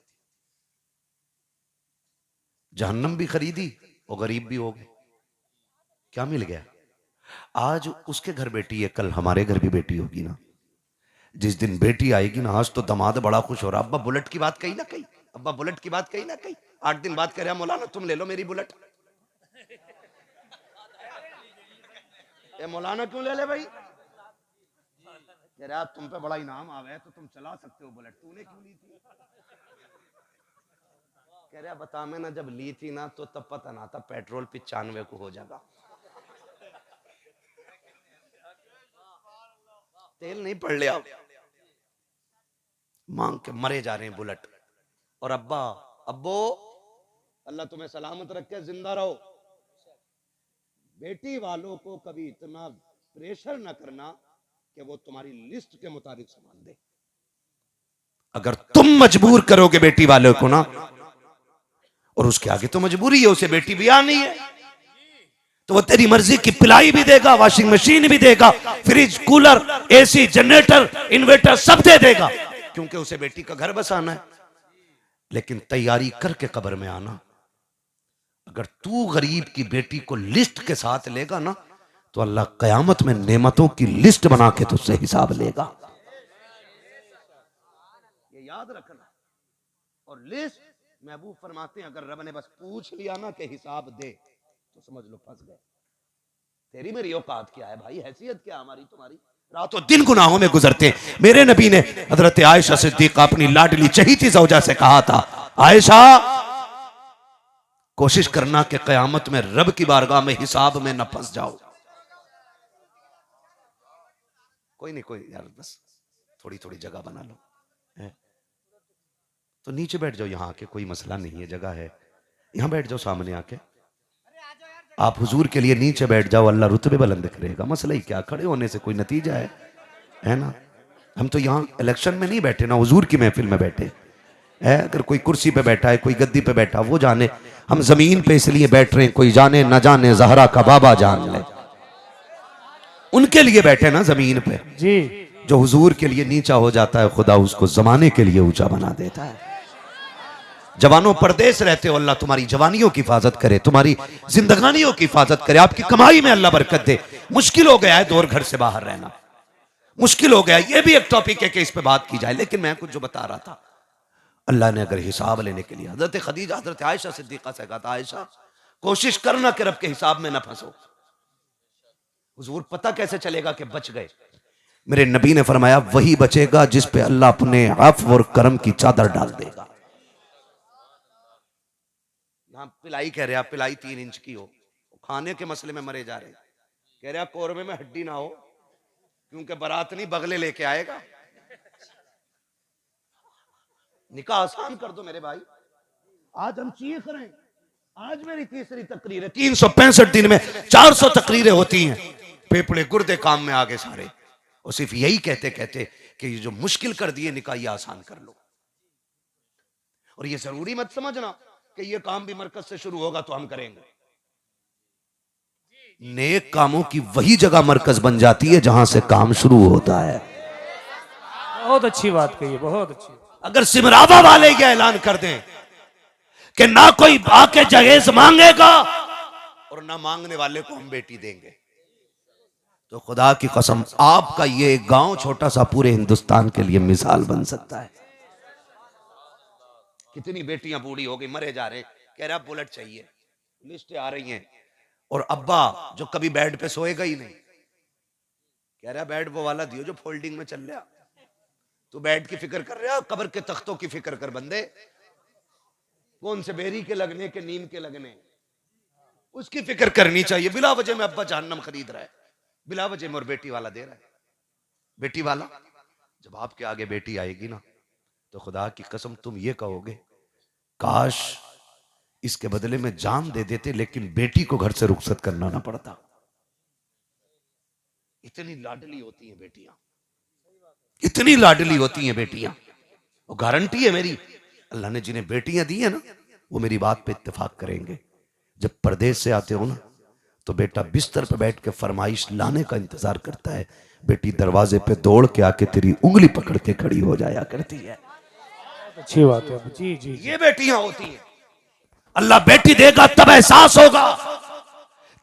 जहन्नम भी खरीदी और गरीब भी हो गए, क्या मिल गया? आज उसके घर बेटी है, कल हमारे घर भी बेटी होगी ना। जिस दिन बेटी आएगी ना, आज तो दामाद बड़ा खुश हो रहा, अब्बा बुलेट की बात कही ना कही, अब्बा बुलेट की बात कही ना कही। 8 दिन बाद कह रहा मौलाना तुम ले लो मेरी बुलेट। ए मौलाना क्यों ले ले भाई? कह रहा तुम पे बड़ा इनाम आवे है तो तुम चला सकते हो बुलेट, तूने क्यों ली थी? कह रहा बता, मैं ना जब ली थी ना तो तब पता ना था पेट्रोल 95 को हो जाएगा, तेल नहीं पड़ लिया। मांग के मरे जा रहे हैं बुलेट। और अब्बा, अब्बो अल्लाह तुम्हें सलामत रखे, जिंदा रहो। बेटी वालों को कभी इतना प्रेशर न करना कि वो तुम्हारी लिस्ट के मुताबिक सामान दे। अगर तुम मजबूर करोगे बेटी वालों को ना, और उसके आगे तो मजबूरी है, उसे बेटी भी आनी है, तो वो तेरी मर्जी की पिलाई भी देगा, वॉशिंग मशीन भी देगा, fridge, cooler, AC, generator, inverter सब दे देगा, क्योंकि उसे बेटी का घर बसाना है। लेकिन तैयारी करके कब्र में आना। अगर तू गरीब की बेटी को लिस्ट के साथ लेगा ना, तो अल्लाह कयामत में नेमतों की लिस्ट बना के तुझसे हिसाब लेगा। ये याद रखना। और लिस्ट महबूब फरमाते हैं, अगर रब ने बस पूछ लिया ना कि हिसाब दे, तो समझ लो फंस गए। तेरी मेरी औकात क्या है भाई, हैसियत क्या हमारी तुम्हारी? रातों दिन गुनाहों में गुजरते हैं। मेरे नबी ने हजरत आयशा सिद्दीक़ा अपनी लाडली चहीती ज़ौजा से कहा था, आयशा कोशिश करना कि कयामत में रब की बारगाह में हिसाब में न फंस जाओ। कोई नहीं, कोई यार, बस थोड़ी थोड़ी जगह बना लो है? तो नीचे बैठ जाओ, यहाँ आके कोई मसला नहीं है, जगह है, यहाँ बैठ जाओ सामने आके। आप हुजूर के लिए नीचे बैठ जाओ, अल्लाह रुतबे बुलंद करेगा। मसला ही क्या, खड़े होने से कोई नतीजा है ना? हम तो यहाँ इलेक्शन में नहीं बैठे ना, हुजूर की महफिल में बैठे है। अगर कोई कुर्सी पे बैठा है, कोई गद्दी पे बैठा, वो जाने। हम जमीन पे इसलिए बैठ रहे हैं, कोई जाने न जाने जहरा का बाबा जान ले, उनके लिए बैठे ना जमीन पे जी। जो हुजूर के लिए नीचा हो जाता है, खुदा उसको जमाने के लिए ऊंचा बना देता है। जवानों परदेश रहते हो, अल्लाह तुम्हारी जवानियों की हिफाजत करे, तुम्हारी जिंदगानियों की हिफाजत करे, आपकी कमाई में अल्लाह बरकत दे। मुश्किल हो गया है दौर घर से बाहर रहना, मुश्किल हो गया। ये भी एक टॉपिक है कि इस पे बात की जाए, लेकिन मैं कुछ जो बता रहा था, अल्लाह ने अगर हिसाब लेने के लिए हजरत खदीजा, हजरत आयशा सिद्दीक़ा से कहा था, आयशा कोशिश करना कि रब के हिसाब में ना फंसो। हुजूर पता कैसे चलेगा कि बच गए? मेरे नबी ने फरमाया, वही बचेगा जिस पे अल्लाह अपने अफ़्व और करम की चादर डाल देगा। यहाँ पिलाई कह रहे, पिलाई 3 इंच की हो, खाने के मसले में मरे जा रहे हैं। कह रहे कोरमे में हड्डी ना हो, क्योंकि बारात नहीं बगले लेके आएगा। निकाह आसान कर दो मेरे भाई। आज हम चीख रहे हैं, आज मेरी तीसरी तकरीर है, 365 दिन में 400 तकरीरें होती हैं, फेफड़े गुर्दे काम में आगे सारे, और सिर्फ यही कहते कहते कि ये जो मुश्किल कर दिए निकाह ये आसान कर लो। और ये जरूरी मत समझना कि ये काम भी मरकज से शुरू होगा तो हम करेंगे। नेक कामों की वही जगह मरकज बन जाती है जहां से काम शुरू होता है। बहुत अच्छी बात कही, बहुत अच्छी। अगर सिमरावा वाले ये ऐलान कर दें कि ना कोई आके जहेज मांगेगा और ना मांगने वाले को हम बेटी देंगे, तो खुदा की कसम आपका ये गांव छोटा सा पूरे हिंदुस्तान के लिए मिसाल बन सकता है। कितनी बेटियां बूढ़ी हो गई, मरे जा रहे, कह रहा बुलेट चाहिए, लिस्टें आ रही हैं, और अब्बा जो कभी बेड पे सोएगा ही नहीं कह रहा बेड वो वाला दियो जो फोल्डिंग में चल रहा। तू बेड की फिक्र कर रहा, कब्र के तख्तों की फिक्र कर बंदे। कौन से बेरी के लगने के नीम के लगने, उसकी फिक्र करनी चाहिए। बिला वजह में अब्बा जहन्नम खरीद रहा है, बिला वजह में और बेटी वाला दे रहा है। बेटी वाला जब आपके आगे बेटी आएगी ना, तो खुदा की कसम तुम ये कहोगे काश इसके बदले में जान दे देते, लेकिन बेटी को घर से रुखसत करना ना पड़ता। इतनी लाडली होती हैं बेटियां, इतनी लाडली होती हैं बेटियां। और गारंटी है मेरी, अल्लाह ने जिन्हें बेटियां दी है ना, वो मेरी बात पे इत्तेफाक करेंगे। जब परदेश से आते हो ना, तो बेटा बिस्तर पे बैठ के फरमाइश लाने का इंतजार करता है, बेटी दरवाजे पे दौड़ के आके तेरी उंगली पकड़ के खड़ी हो जाया करती है। अच्छी बात है जी जी। ये बेटियां होती हैं। अल्लाह बेटी देगा तब एहसास होगा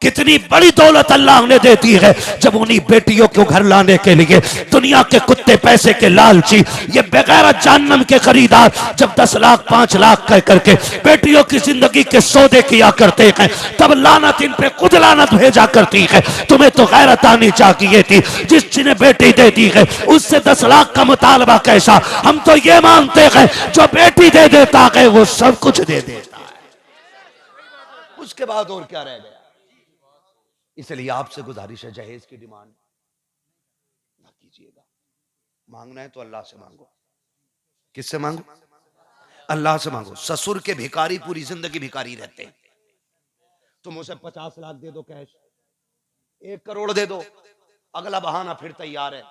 कितनी बड़ी दौलत अल्लाह ने देती है, जब उन्हीं बेटियों को घर लाने के लिए दुनिया के कुत्ते पैसे के लालची, ये बेगैरत जहन्नम के खरीदार जब 10 लाख 5 लाख कह करके बेटियों की जिंदगी के सौदे किया करते हैं, तब लानत इन पे खुद लानत भेजा करती है। तुम्हें तो गैरत आनी चाहिए थी, जिस जिन्हें बेटी दे दी है उससे 10 लाख का मुतालबा कैसा। हम तो ये मानते हैं जो बेटी दे देता है वो सब कुछ दे देता है, उसके बाद और क्या रह गया। इसलिए आपसे गुजारिश है, जहेज की डिमांड ना कीजिएगा। मांगना है तो अल्लाह से मांगो। किससे मांगो? अल्लाह से मांगो। ससुर के भिखारी पूरी जिंदगी भिखारी रहते हैं। तुम उसे 50 लाख दे दो कैश, 1 करोड़ दे दो, अगला बहाना फिर तैयार है,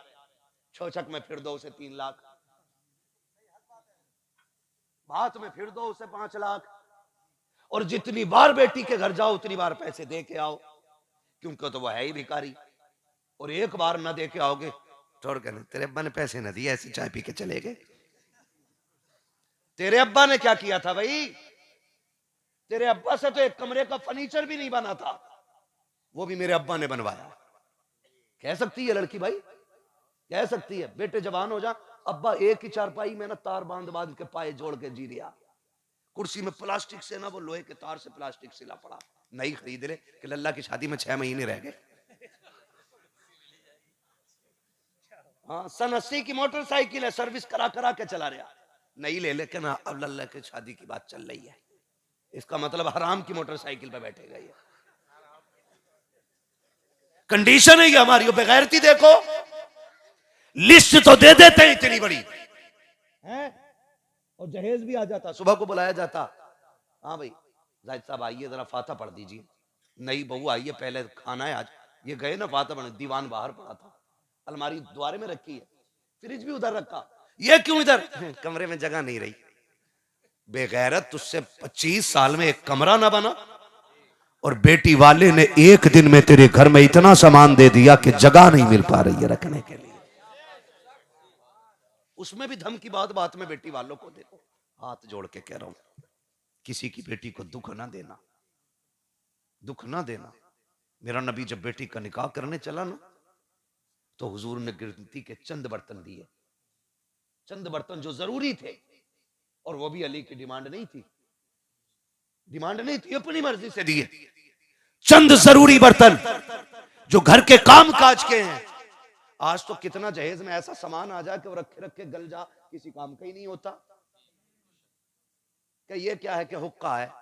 छोचक में फिर दो उसे 3 लाख, बात में फिर दो उसे 5 लाख, और जितनी बार बेटी के घर जाओ उतनी बार पैसे दे के आओ, क्योंकि तो वह है ही भिखारी। और एक बार ना दे के आओगे छोड़ के, तेरे अब्बा ने पैसे ना दिए, ऐसी चाय पी के चले गए। तेरे अब्बा ने क्या किया था भाई? तेरे अब्बा से तो एक कमरे का फर्नीचर भी नहीं बना था, वो भी मेरे अब्बा ने बनवाया। कह सकती है लड़की भाई, कह सकती है बेटे जवान हो जा, अब्बा एक ही चारपाई में ना तार बांध बांध के पाए जोड़ के जी रिया, कुर्सी में प्लास्टिक से ना वो लोहे के तार से प्लास्टिक सिला पड़ा, नहीं खरीद ले कि लल्ला की शादी में 6 महीने रह गए। हाँ, सन 80 की मोटरसाइकिल है, सर्विस करा करा के चला रहा, नहीं ले लेकिन अब लल्ला की शादी की बात चल रही है, इसका मतलब हराम की मोटरसाइकिल पे बैठेगा ये। कंडीशन है ये हमारी। बेगैरती देखो, लिस्ट तो दे देते हैं इतनी बड़ी है, और जहेज भी आ जाता, सुबह को बुलाया जाता, हाँ भाई जाहिद साहब आइए जरा फाता पढ़ दीजिए, नई बहू आई है पहले खाना है आज। ये गए ना फाता पढ़ने, दीवान बाहर पड़ा था, अलमारी द्वारे में रखी है, फ्रिज भी उधर रखा, ये क्यों इधर? कमरे में जगह नहीं रही। बेगैरत, तुझसे 25 साल में एक कमरा ना बना, और बेटी वाले ने एक दिन में तेरे घर में इतना सामान दे दिया कि जगह नहीं मिल पा रही है रखने के लिए। उसमें भी धमकी बात बात में बेटी वालों को देखो। हाथ जोड़ के कह रहा हूं, किसी की बेटी को दुख ना देना, दुख ना देना। मेरा नबी जब बेटी का निकाह करने चला ना, तो हुजूर ने गिनती के चंद बर्तन दिए, चंद बर्तन जो जरूरी थे, और वो भी अली की डिमांड नहीं थी, डिमांड नहीं थी, अपनी मर्जी से दिए चंद जरूरी बर्तन जो घर के काम काज के हैं। आज तो कितना जहेज में ऐसा सामान आ जाए कि वो रखे रखे गल जा, किसी काम का ही नहीं होता। कि ये क्या है कि हुक्का है,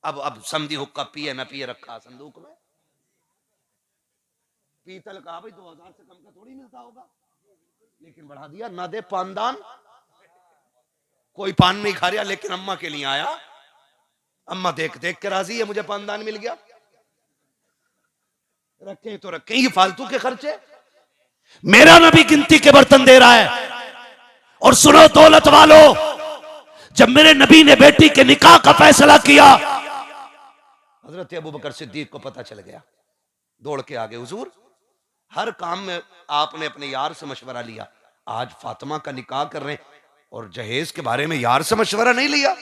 अब समझी हुक्का पिए ना पिए रखा संदूक में, पीतल का भाई 2000 से कम का थोड़ी मिलता होगा, लेकिन बढ़ा दिया। ना दे पानदान, कोई पान नहीं खा रहा, लेकिन अम्मा के लिए आया, अम्मा देख देख के राजी है, मुझे पानदान मिल गया। रखे तो रखे, ये फालतू के खर्चे। मेरा नबी गिनती के बर्तन दे रहा है। और सुनो दौलत वालों, जब मेरे नबी ने बेटी के निकाह का फैसला किया, हजरत अबू बकर सिद्दीक को पता चल गया दौड़ के आगे, हुजूर हर काम में आपने अपने यार से मशवरा लिया, आज फातिमा का निकाह कर रहे हैं और जहेज के बारे में यार से मशवरा नहीं लिया।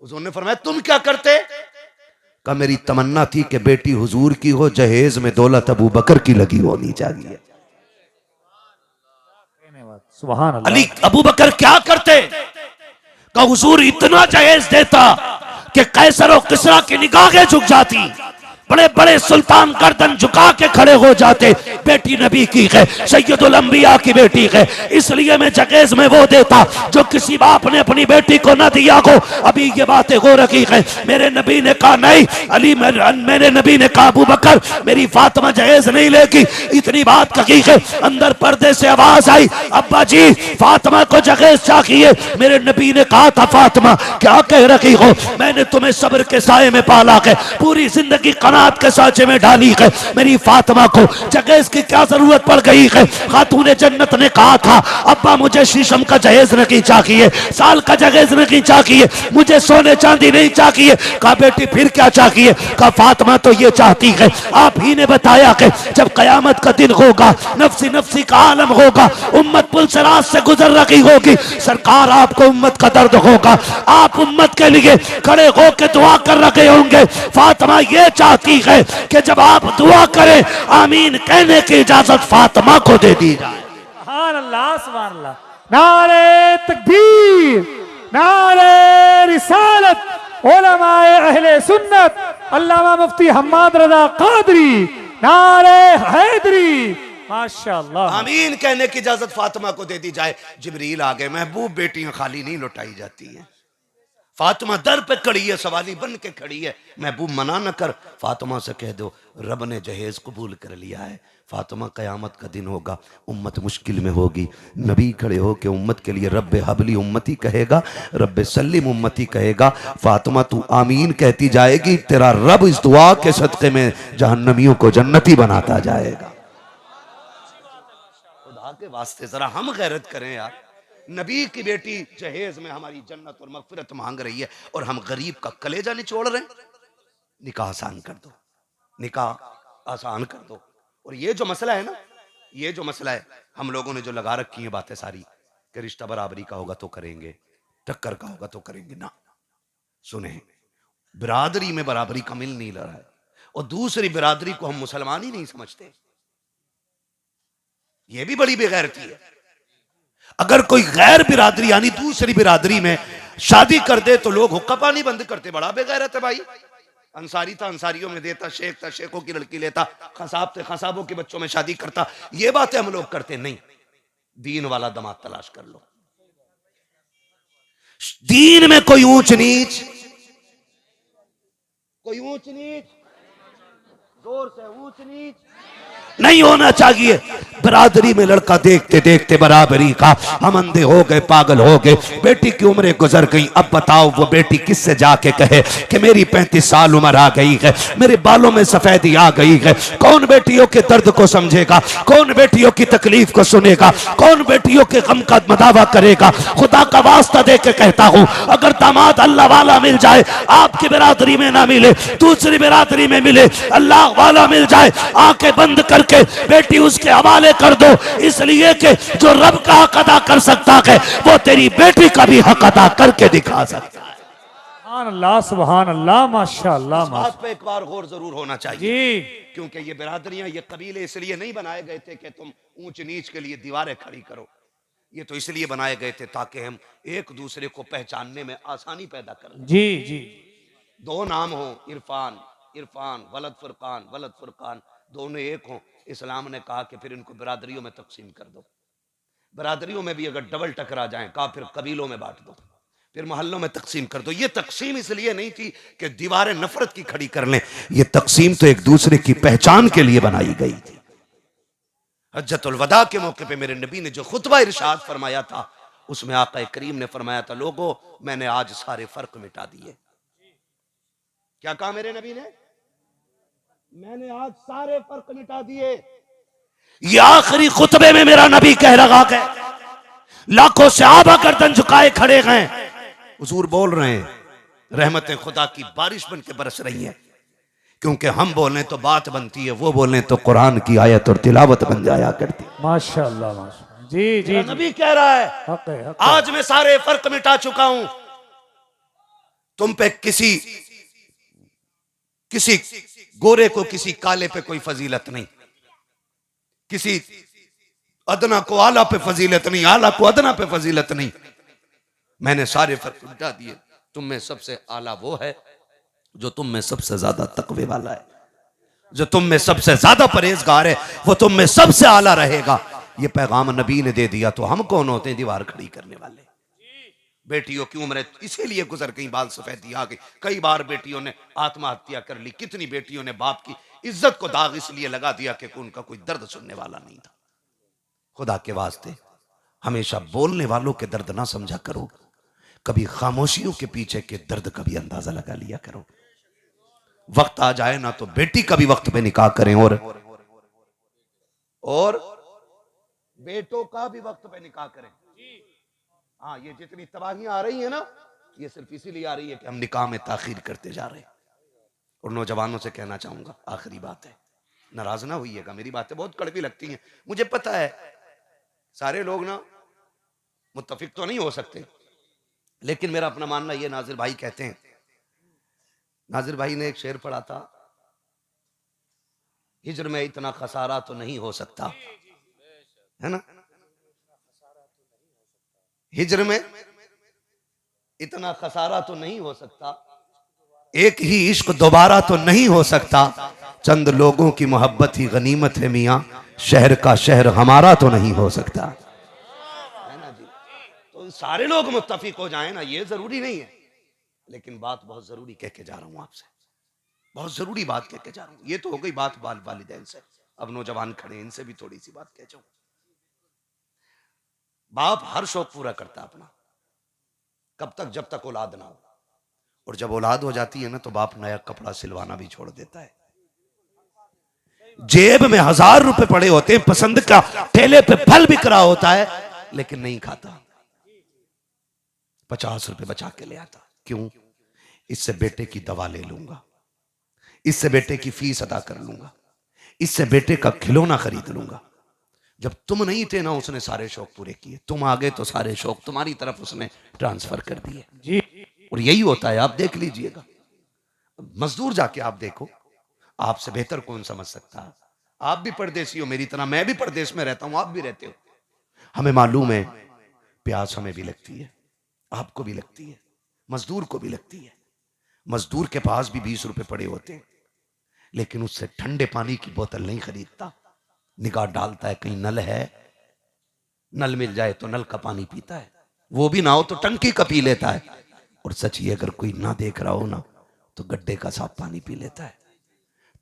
हुजूर ने फरमाया तुम क्या करते? कहा मेरी तमन्ना थी कि बेटी हुजूर की हो, जहेज में दौलत अबू बकर की लगी होनी चाहिए। सुभान अल्लाह। अली अबू बकर क्या करते? कहा हुजूर इतना जहेज देता कि कैसर और किसरा की निगाहें झुक जाती, बड़े बड़े सुल्तान गर्दन झुका के खड़े हो जाते। बेटी नबी की है, सैयदुल अंबिया की बेटी है, इसलिए मैं जगेज में वो देता जो किसी बाप ने अपनी बेटी को न दिया हो। अभी ये बातें हो रही है, मेरे नबी ने कहा नहीं अली, मेरे नबी ने कहा अबू बकर मेरी फातिमा जहेज नहीं लेगी। इतनी बात कही है, अंदर पर्दे से आवाज आई, अब्बा जी फातिमा को जहेज चाहिए। मेरे नबी ने कहा था फातिमा क्या कह रही हो, मैंने तुम्हें सब्र के साए में पाला है, पूरी जिंदगी के साचे में डाली है, मेरी फातिमा को जहेज की क्या जरूरत पड़ गई है। खातूने जन्नत ने कहा था अब्बा मुझे शीशम का जहेज नहीं चाहिए, साल का जहेज नहीं चाहिए, मुझे सोने चांदी नहीं चाहिए। कहा बेटी फिर क्या चाहिए? कहा फातिमा तो ये चाहती है, आप ही ने बताया कि जब कयामत का दिन होगा, नफ्सी नफ्सी का आलम होगा, उम्मत पुल सिरात से गुजर रही होगी, सरकार आपको उम्मत का दर्द होगा, आप उम्मत के लिए खड़े होकर दुआ कर रहे होंगे। फातिमा ये चाहती है कि जब आप दुआ करें आमीन कहने की इजाजत फातिमा को दे दी जाए। सुभान अल्लाह, सुभान अल्लाह। नारे तकबीर, नारे रिसालत, उलमाए अहले सुन्नत, अल्लामा मुफ्ती हम्माद रजा कादरी, नारे हैदरी, माशाअल्लाह। आमीन कहने की इजाजत फातिमा को दे दी जाए। जिब्रील आ गए, महबूब बेटियां खाली नहीं लौटाई जाती हैं। फातिमा दर पे खड़ी है, सवाली बन के खड़ी है, महबूब मना न कर, फातिमा से कह दो रब ने जहेज कबूल कर लिया है। फातिमा कयामत का दिन होगा, उम्मत मुश्किल में होगी, नबी खड़े हो के उम्मत के लिए रब्बे हबली उम्मती कहेगा, रब्बे सल्लिम उम्मती कहेगा। फातिमा तू आमीन कहती जाएगी, तेरा रब इस दुआ के सदक़े में जहन्नमियों को जन्नती बनाता जाएगा। खुदा के वास्ते जरा हम गैरत करें यार, नबी की बेटी जहेज में हमारी जन्नत और मगफिरत मांग रही है और हम गरीब का कलेजा निचोड़ रहे हैं। निकाह आसान कर दो, निकाह आसान कर दो। और ये जो मसला है ना, ये जो मसला है, हम लोगों ने जो लगा रखी है बातें सारी कि रिश्ता बराबरी का होगा तो करेंगे, टक्कर का होगा तो करेंगे ना। सुने, बिरादरी में बराबरी का मिल नहीं रहा है और दूसरी बिरादरी को हम मुसलमान ही नहीं समझते, ये भी बड़ी बेगैरती है। अगर कोई गैर बिरादरी यानी दूसरी बिरादरी में शादी कर दे तो लोग हुक्का पानी बंद करते, बड़ा बेगैरत है भाई। अंसारी था अंसारियों में देता, शेख था शेखों की लड़की लेता, खसाब थे खसाबों के बच्चों में शादी करता, ये बातें हम लोग करते नहीं। दीन वाला दमाद तलाश कर लो, दीन में कोई ऊंच नीच, कोई ऊंच नीच, जोर से ऊंच नीच नहीं होना चाहिए। बरादरी में लड़का देखते देखते बराबरी का हम अंधे हो गए, पागल हो गए, बेटी की उम्रें गुजर गई। अब बताओ वो बेटी किससे जाके कहे कि मेरी 35 साल उम्र आ गई है, मेरे बालों में सफेदी आ गई है। कौन बेटियों के दर्द को समझेगा, कौन बेटियों की तकलीफ को सुनेगा, कौन बेटियों के गम का मदावा करेगा। खुदा का वास्ता दे के कहता हूं, अगर दामाद अल्लाह वाला मिल जाए, आपकी बिरादरी में ना मिले, दूसरी बिरादरी में मिले, अल्लाह वाला मिल जाए, आंखें बंद करके बेटी उसके हवाले कर दो, इसलिए कि जो रब का हक अदा कर सकता है वो तेरी बेटी का भी हक अदा करके दिखा सकता है। सुभान अल्लाह, सुभान अल्लाह, माशाअल्लाह। इस बात पे एक बार गौर जरूर होना चाहिए जी, क्योंकि ये बिरादरियां, ये कबीले इसलिए नहीं बनाए गए थे कि तुम ऊंच नीच के लिए दीवारें खड़ी करो, ये तो इसलिए बनाए गए थे ताकि हम एक दूसरे को पहचानने में आसानी पैदा करें। जी जी, दो नाम हो, इरफान इरफान, वलद फुरकान वलद फुरकान, दोनों एक हों। इस्लाम ने कहा कि फिर इनको बिरादरियों में तकसीम कर दो, बिरादरियों में भी अगर डबल टकरा जाएं, कहा फिर कबीलों में बांट दो, फिर मोहल्लों में तकसीम कर दो। ये तकसीम इसलिए नहीं थी कि दीवारें नफरत की खड़ी कर लें, ये तकसीम तो एक दूसरे की पहचान के लिए बनाई गई थी। हज्जतुल वदा के मौके पे मेरे नबी ने जो खुतबा इरशाद फरमाया था, उसमें आका करीम ने फरमाया था, लोगों मैंने आज सारे फर्क मिटा दिए। क्या कहा मेरे नबी ने? मैंने आज सारे फर्क मिटा दिए। ये आखिरी खुतबे में मेरा नबी कह रहा है, लाखों सहाबा गर्दन झुकाए खड़े हैं, हुजूर बोल रहे हैं, रहमतें खुदा की बारिश बन के बरस रही हैं क्योंकि हम बोलें तो बात बनती है, वो बोलें तो कुरान की आयत और तिलावत बन जाया करती है। माशाअल्लाह माशाअल्लाह। जी जी जी। नबी कह रहा है हक है, हक है। आज मैं सारे फर्क मिटा चुका हूं, तुम पे किसी गोरे को किसी काले पे कोई फजीलत नहीं, किसी अदना को आला पे फजीलत नहीं, आला को अदना पे फजीलत नहीं। मैंने सारे फर्क मिटा दिए। तुम में सबसे आला वो है जो तुम में सबसे ज्यादा तकवे वाला है, जो तुम में सबसे ज्यादा परहेजगार है, वो तुम में सबसे आला रहेगा। ये पैगाम नबी ने दे दिया तो हम कौन होते हैं दीवार खड़ी करने वाले। बेटियों की उम्र इसीलिए गुजर गई, बाल सफेदी आ गई। कई बार बेटियों ने आत्महत्या कर ली, कितनी बेटियों ने बाप की इज्जत को दाग इसलिए लगा दिया कि उनका कोई दर्द सुनने वाला नहीं था। खुदा के वास्ते हमेशा बोलने वालों के दर्द ना समझा करो, कभी खामोशियों के पीछे के दर्द का भी अंदाजा लगा लिया करो। वक्त आ जाए ना तो बेटी का भी वक्त पे निकाह करें और बेटों का भी वक्त पे निकाह करें। हाँ, ये जितनी तबाहियां आ रही है ना, ये सिर्फ इसीलिए आ रही है कि हम निकाह में ताखीर करते जा रहे हैं। और नौजवानों से कहना चाहूंगा, आखिरी बात है, नाराज ना होइएगा, मेरी बातें बहुत कड़वी लगती हैं, मुझे पता है। सारे लोग ना मुत्तफिक तो नहीं हो सकते, लेकिन मेरा अपना मानना ये, नाजिर भाई कहते हैं, नाजिर भाई ने एक शेर पढ़ा था, हिज्र में इतना खसारा तो नहीं हो सकता, है ना, हिज्र में इतना खसारा तो नहीं हो सकता, एक ही इश्क दोबारा तो नहीं हो सकता, चंद लोगों की मोहब्बत ही गनीमत है मियां, शहर का शहर हमारा तो नहीं हो सकता, है ना जी। तो सारे लोग मुत्तफिक हो जाएं ना, ये जरूरी नहीं है, लेकिन बात बहुत जरूरी कह के जा रहा हूं आपसे, बहुत जरूरी बात कह के जा रहा हूं। ये तो हो गई बात वालिदैन से, अब नौजवान खड़े, इनसे भी थोड़ी सी बात कह जाऊं। बाप हर शौक पूरा करता अपना, कब तक, जब तक औलाद ना हो, और जब औलाद हो जाती है ना तो बाप नया कपड़ा सिलवाना भी छोड़ देता है। जेब में 1000 रुपए पड़े होते हैं, पसंद का ठेले पे फल बिक रहा होता है, लेकिन नहीं खाता, 50 रुपए बचा के ले आता। क्यों? इससे बेटे की दवा ले लूंगा, इससे बेटे की फीस अदा कर लूंगा, इससे बेटे का खिलौना खरीद लूंगा। जब तुम नहीं थे ना, उसने सारे शौक पूरे किए, तुम आ गए तो सारे शौक तुम्हारी तरफ उसने ट्रांसफर कर दिए जी। और यही होता है, आप देख लीजिएगा, मजदूर जाके आप देखो, आपसे बेहतर कौन समझ सकता है। आप भी परदेसी हो मेरी तरह, मैं भी परदेश में रहता हूं, आप भी रहते हो, हमें मालूम है प्यास हमें भी लगती है, आपको भी लगती है, मजदूर को भी लगती है। मजदूर के पास भी 20 रुपए पड़े होते हैं, लेकिन उससे ठंडे पानी की बोतल नहीं खरीदता, निगाह डालता है कहीं नल है, नल मिल जाए तो नल का पानी पीता है, वो भी ना हो तो टंकी का पी लेता है, और सच ये अगर कोई ना देख रहा हो ना तो गड्ढे का साफ पानी पी लेता है,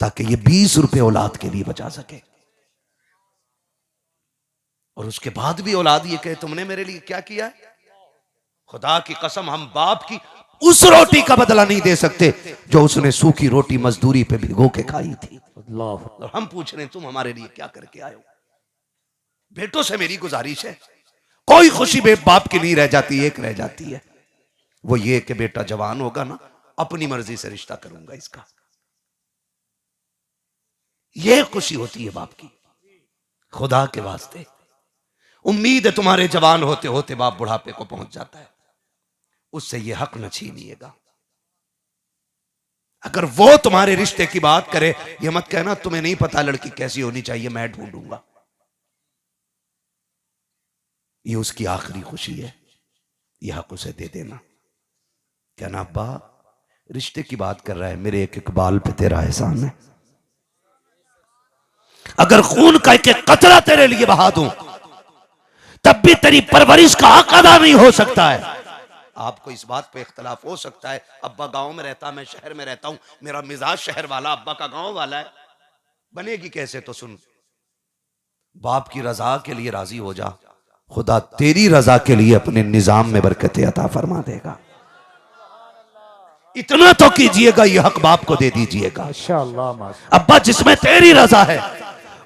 ताकि ये 20 रुपए औलाद के लिए बचा सके। और उसके बाद भी औलाद ये कहे तुमने मेरे लिए क्या किया है? खुदा की कसम, हम बाप की उस रोटी का बदला नहीं दे सकते जो उसने सूखी रोटी मजदूरी पे भिगो के खाई थी। और हम पूछ रहे हैं तुम हमारे लिए क्या करके आए हो? बेटों से मेरी गुजारिश है, कोई खुशी बाप की नहीं रह जाती, एक रह जाती है, वो ये कि बेटा जवान होगा ना, अपनी मर्जी से रिश्ता करूंगा इसका, ये खुशी होती है बाप की। खुदा के वास्ते उम्मीद है तुम्हारे जवान होते होते बाप बुढ़ापे को पहुंच जाता है, उससे ये हक न छीनिएगा। अगर वो तुम्हारे रिश्ते की बात करे, ये मत कहना तुम्हें नहीं पता लड़की कैसी होनी चाहिए, मैं ढूंढूंगा। ये उसकी आखिरी खुशी है, ये हक उसे दे देना। कहना अब्बा रिश्ते की बात कर रहा है, मेरे एक इकबाल पे तेरा एहसान है, अगर खून का एक कतरा तेरे लिए बहा दूं तब भी तेरी परवरिश का हक अदा नहीं हो सकता है। आपको इस बात पे इख्तलाफ हो सकता है, अब्बा गांव में रहता, मैं शहर में रहता हूं, मेरा मिजाज शहर वाला, अब्बा का गांव वाला है, बनेगी कैसे? तो सुन, बाप की रजा के लिए राजी हो जा, खुदा तेरी रजा के लिए अपने निजाम में बरकत अता फरमा देगा। इतना तो कीजिएगा, यह हक बाप को दे दीजिएगा। माशाअल्लाह, माशाअल्लाह। अब्बा जिसमें तेरी रजा है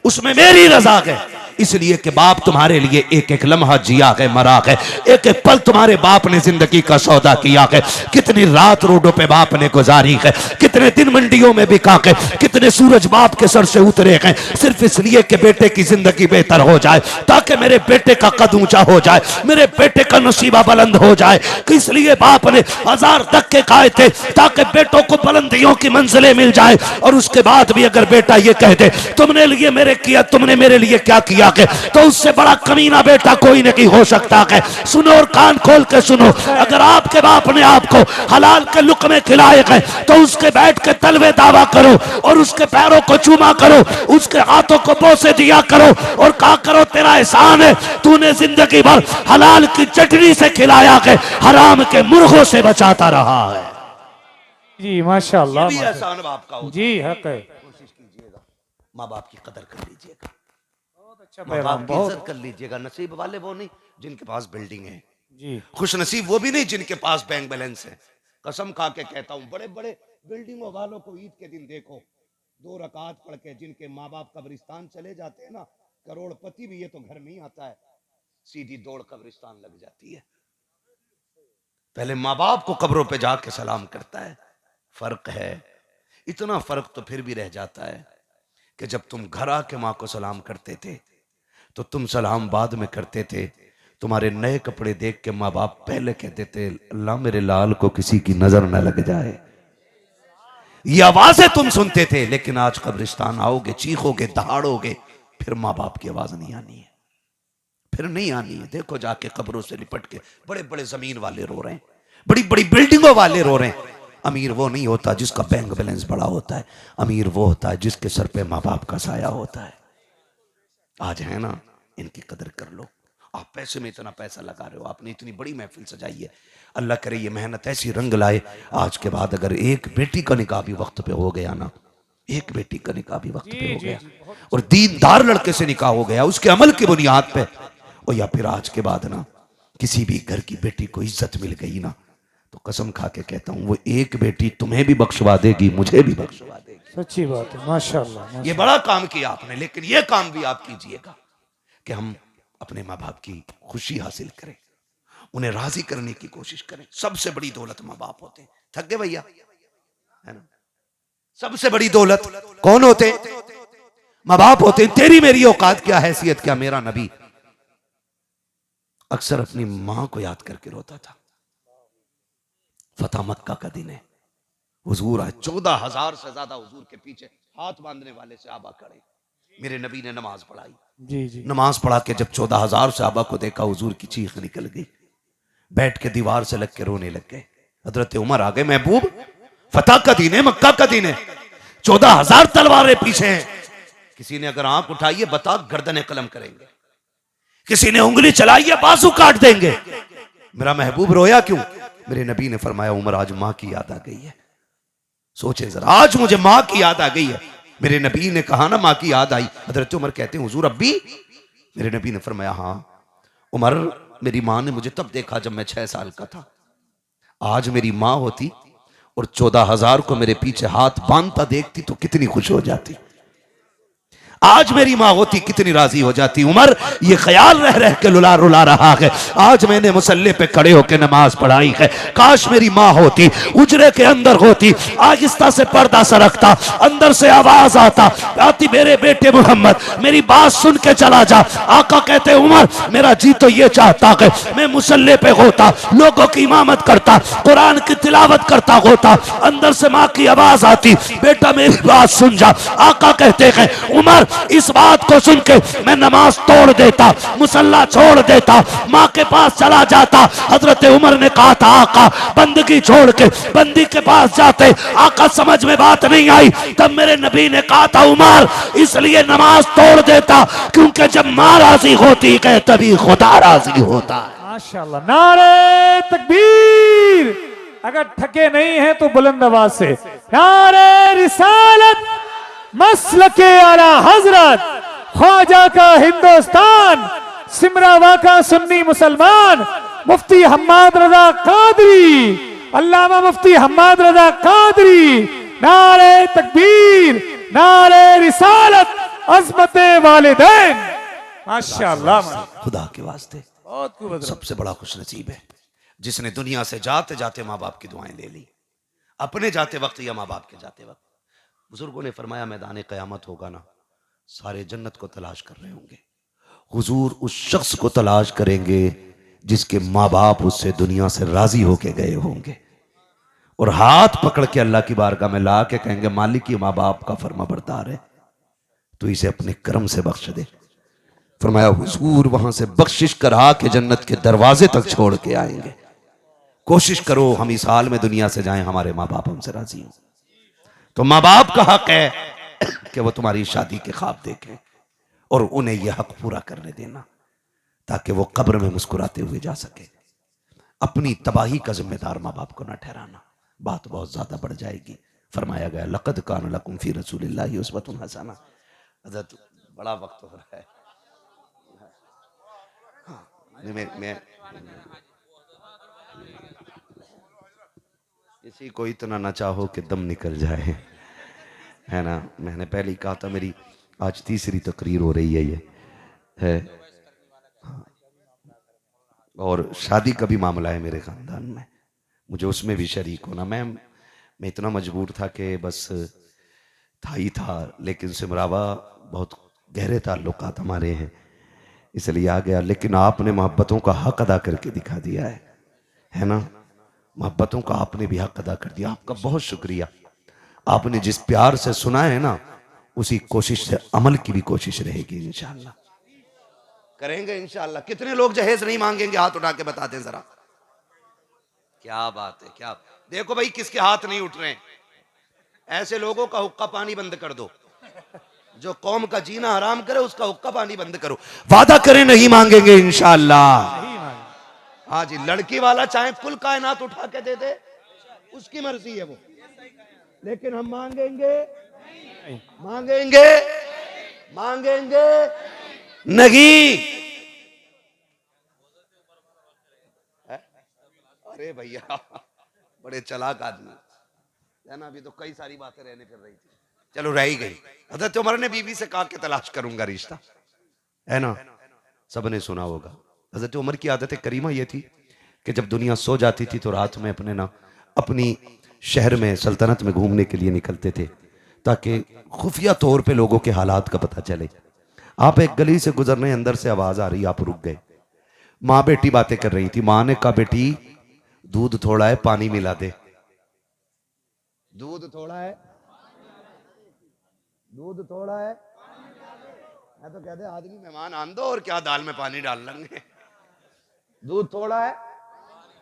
उसमें मेरी रजा है, इसलिए कि बाप तुम्हारे लिए एक एक लम्हा जिया है, मरा है, एक एक पल तुम्हारे बाप ने जिंदगी का सौदा किया है। कितनी रात रोडों पे बाप ने गुजारी है, कितने दिन मंडियों में बिका है, कितने सूरज बाप के सर से उतरे हैं, सिर्फ इसलिए कि बेटे की जिंदगी बेहतर हो जाए, ताकि मेरे बेटे का कद ऊंचा हो जाए, मेरे बेटे का नसीबा बुलंद हो जाए। इसलिए बाप ने 1000 धक्के खाए थे ताकि बेटों को बुलंदियों की मंजिलें मिल जाए। और उसके बाद भी अगर बेटा ये कह दे तुमने लिए मेरे किया, तुमने मेरे लिए क्या किया है, तो उससे बड़ा कमीना बेटा कोई नहीं हो सकता है। सुनो और कान खोल के सुनो, अगर आपके बाप ने आपको हलाल के लुक़मे खिलाए हैं तो उसके बैठ के तलवे दावा करो और उसके पैरों को चूमा करो, उसके हाथों को बोसे दिया करो और कहा करो तेरा एहसान है, तूने जिंदगी भर हलाल की चटनी से खिलाया है, हराम के मुर्गों से बचाता रहा है। जी माशाअल्लाह, ये भी एहसान बाप का होता है। जी हक है। कोशिश कीजिएगा, माँ बाप की कदर कर लीजिएगा, बहुत अच्छा माँ पैगाम, बाप की बहुत इज्जत कर लीजिएगा। नसीब वाले वो नहीं जिनके पास बिल्डिंग है, जी खुश नसीब वो भी नहीं जिनके पास बैंक बैलेंस है। कसम खा के कहता हूँ, बड़े बड़े बिल्डिंगों वालों को ईद के दिन देखो 2 रकात पढ़ के, जिनके माँ बाप कब्रिस्तान चले जाते हैं ना, करोड़पति भी ये तो घर में ही आता है, सीधी दौड़ कब्रिस्तान लग जाती है, पहले माँ बाप को कब्रों पे जाके सलाम करता है। फर्क है, इतना फर्क तो फिर भी रह जाता है कि जब तुम घर आके माँ को सलाम करते थे तो तुम सलाम बाद में करते थे। तुम्हारे नए कपड़े देख के माँ बाप पहले कहते थे अल्लाह मेरे लाल को किसी की नजर न लग जाए, ये आवाजें तुम सुनते थे। लेकिन आज कब्रिस्तान आओगे, चीखोगे, दहाड़ोगे, फिर माँ बाप की आवाज नहीं आनी है, फिर नहीं आनी है। देखो जाके कब्रों से लिपट के बड़े बड़े जमीन वाले रो रहे हैं, बड़ी बड़ी बिल्डिंगों वाले रो रहे हैं। अमीर वो नहीं होता जिसका बैंक बैलेंस बड़ा होता है, अमीर वो होता है जिसके सर पे माँ बाप का साया होता है। आज है ना, इनकी कदर कर लो। आप पैसे में इतना पैसा लगा रहे हो, आपने इतनी बड़ी महफिल सजाई है, अल्लाह करे ये मेहनत ऐसी रंग लाए। आज के बाद अगर एक बेटी का निकाह भी वक्त पे हो गया ना, एक बेटी का निकाह भी वक्त पे हो गया और दीनदार लड़के से निकाह हो गया उसके अमल की बुनियाद पे, और या फिर आज के बाद ना किसी भी घर की बेटी को इज्जत मिल गई ना, तो कसम खा के कहता हूं वो एक बेटी तुम्हें भी बख्शवा देगी, मुझे भी बख्शवा देगी। सच्ची बात है, माशाअल्लाह। ये बड़ा काम किया आपने, लेकिन ये काम भी आप कीजिएगा कि हम अपने माँ बाप की खुशी हासिल करें, उन्हें राजी करने की कोशिश करें। सबसे बड़ी दौलत माँ बाप होते हैं। थक गए भैया, है ना? सबसे बड़ी दौलत कौन होते हैं? माँ बाप होते हैं। तेरी मेरी औकात क्या, हैसियत क्या? मेरा नबी अक्सर अपनी मां को याद करके रोता था। फतह मक्का का दिन है, हुजूर आए, 14,000 से ज्यादा हुजूर के पीछे हाथ बांधने वाले सहाबा खड़े। मेरे नबी ने नमाज पढ़ाई, जी जी, नमाज पढ़ा के जब 14,000 सहाबा को देखा, हुजूर की चीख निकल गई, बैठ के दीवार से लग के रोने लग गए। हजरत उमर आ गए, महबूब फतह का दिन है, मक्का का दिन है, 14,000 तलवारें पीछे हैं, किसी ने अगर आंख उठाई है बता गर्दन कलम करेंगे, किसी ने उंगली चलाई है बाजू काट देंगे। मेरा महबूब रोया क्यों? मेरे नबी ने फरमाया उमर आज मां की याद आ गई है। सोचे जरा, आज मुझे मां की याद आ गई है। मेरे नबी ने कहा ना मां की याद आई। हजरत उमर कहते हैं हुजूर अब्बी? मेरे नबी ने फरमाया हाँ उमर, मेरी मां ने मुझे तब देखा जब मैं 6 साल का था। आज मेरी मां होती और 14,000 को मेरे पीछे हाथ बांधता देखती तो कितनी खुश हो जाती। आज मेरी मां होती कितनी राजी हो जाती। उमर ये ख्याल रह रह के रुला रुला रहा है, आज मैंने मुसल्ले पे खड़े होकर नमाज पढ़ाई है, काश मेरी मां होती, उजरे के अंदर होती, आहिस्ता से पर्दा सरकता, अंदर से आवाज आती मेरे बेटे मोहम्मद मेरी बात सुन के चला जा। आका कहते उमर मेरा जी तो ये चाहता है मैं मुसल्ले पे होता, लोगों की इमामत करता, कुरान की तिलावत करता होता, अंदर से मां की आवाज आती बेटा मेरी बात सुन जा। आका कहते हैं उमर इस बात को सुन के मैं नमाज तोड़ देता, मुसल्ला छोड़ देता, माँ के पास चला जाता। हजरत उमर ने कहा था आका बंदगी छोड़ के बंदी के पास जाते। आका समझ में बात नहीं आई, तब मेरे नबी ने कहा था उमर इसलिए नमाज तोड़ देता क्योंकि जब माँ राजी होती है तभी खुदा राजी होता है। माशाअल्लाह, नारे तकबीर। अगर थके नहीं है तो बुलंद आवाज से नारे रिसालत, मसलके आला हजरत, ख्वाजा का हिंदुस्तान, सिमरावा का सुन्नी मुसलमान, मुफ्ती हम्माद रजा कादरी, अल्लामा मुफ्ती हम्माद रजा कादरी। नारे तकबीर, नारे रिसालत, अज़मते वालिदैन। माशाल्लाह, खुदा के वास्ते बहुत खूब हजरत। सबसे बड़ा खुश नसीब है जिसने दुनिया से जाते जाते माँ बाप की दुआएं ले ली, अपने जाते वक्त या माँ बाप के जाते वक्त। बुजुर्गों ने फरमाया मैदान क़यामत होगा ना, सारे जन्नत को तलाश कर रहे होंगे, हुजूर उस शख्स को तलाश करेंगे जिसके माँ बाप उससे दुनिया से राजी होके गए होंगे, और हाथ पकड़ के अल्लाह की बारगाह में ला के कहेंगे मालिक ये माँ बाप का फर्मा बरदार है, तो इसे अपने कर्म से बख्श दे। फरमाया हुजूर वहां से बख्शिश करा के जन्नत के दरवाजे तक छोड़ के आएंगे। कोशिश करो हम इस हाल में दुनिया से जाएं, हमारे माँ बाप हमसे राजी हो। तो माँ बाप का हक है कि वो तुम्हारी शादी के ख्वाब देखें और उन्हें यह हक पूरा करने देना ताकि वो कब्र में मुस्कुराते हुए जा सके। अपनी तबाही का जिम्मेदार माँ बाप को ना ठहराना, बात बहुत ज्यादा बढ़ जाएगी। फरमाया गया लक़द कान लकुम फी रसूलिल्लाहि उस्वतुन हसना। हज़रत बड़ा वक्त हो रहा है, मैं किसी को इतना ना चाहो कि दम निकल जाए, है ना। मैंने पहले ही कहा था मेरी आज तीसरी तकरीर हो रही है, ये है और शादी का भी मामला है मेरे खानदान में, मुझे उसमें भी शरीक होना। मैं इतना मजबूर था कि बस था ही था, लेकिन सिमरावा बहुत गहरे ताल्लुकात हमारे हैं इसलिए आ गया। लेकिन आपने मोहब्बतों का हक अदा करके दिखा दिया है ना, मोहब्बतों का आपने भी हक अदा कर दिया। आपका बहुत शुक्रिया। आपने जिस प्यार से सुना है ना, उसी कोशिश से अमल की भी कोशिश रहेगी इंशाअल्लाह, करेंगे इंशाअल्लाह। कितने लोग जहेज नहीं मांगेंगे, हाथ उठा के बताते हैं जरा। क्या बात है, क्या देखो भाई किसके हाथ नहीं उठ रहे हैं। ऐसे लोगों का हुक्का पानी बंद कर दो, जो कौम का जीना हराम करे उसका हुक्का पानी बंद करो। वादा करें नहीं मांगेंगे इंशाअल्लाह। हाँ जी, लड़की वाला चाहे कुल कायनात उठा के दे दे, उसकी मर्जी है वो, लेकिन हम मांगेंगे मांगेंगे मांगेंगे नहीं। अरे भैया बड़े चालाक आदमी है ना, अभी तो कई सारी बातें रहने फिर रही थी, चलो रह ही गई। हज़रत उमर ने बीवी से कहा कि तलाश करूंगा रिश्ता, है ना, सबने सुना होगा। हज़रत उमर की आदत करीमा ये थी कि जब दुनिया सो जाती थी तो रात में अपनी शहर में सल्तनत में घूमने के लिए निकलते थे ताकि खुफिया तौर पे लोगों के हालात का पता चले। आप एक गली से गुजर रहे, अंदर से आवाज आ रही, आप रुक गए। माँ बेटी बातें कर रही थी। माँ ने कहा बेटी दूध थोड़ा है, पानी मिला दे। दूध थोड़ा है, दूध थोड़ा है, मैं तो कहते आदमी मेहमान आन दो और क्या दाल में पानी डाल लेंगे। दूध थोड़ा है,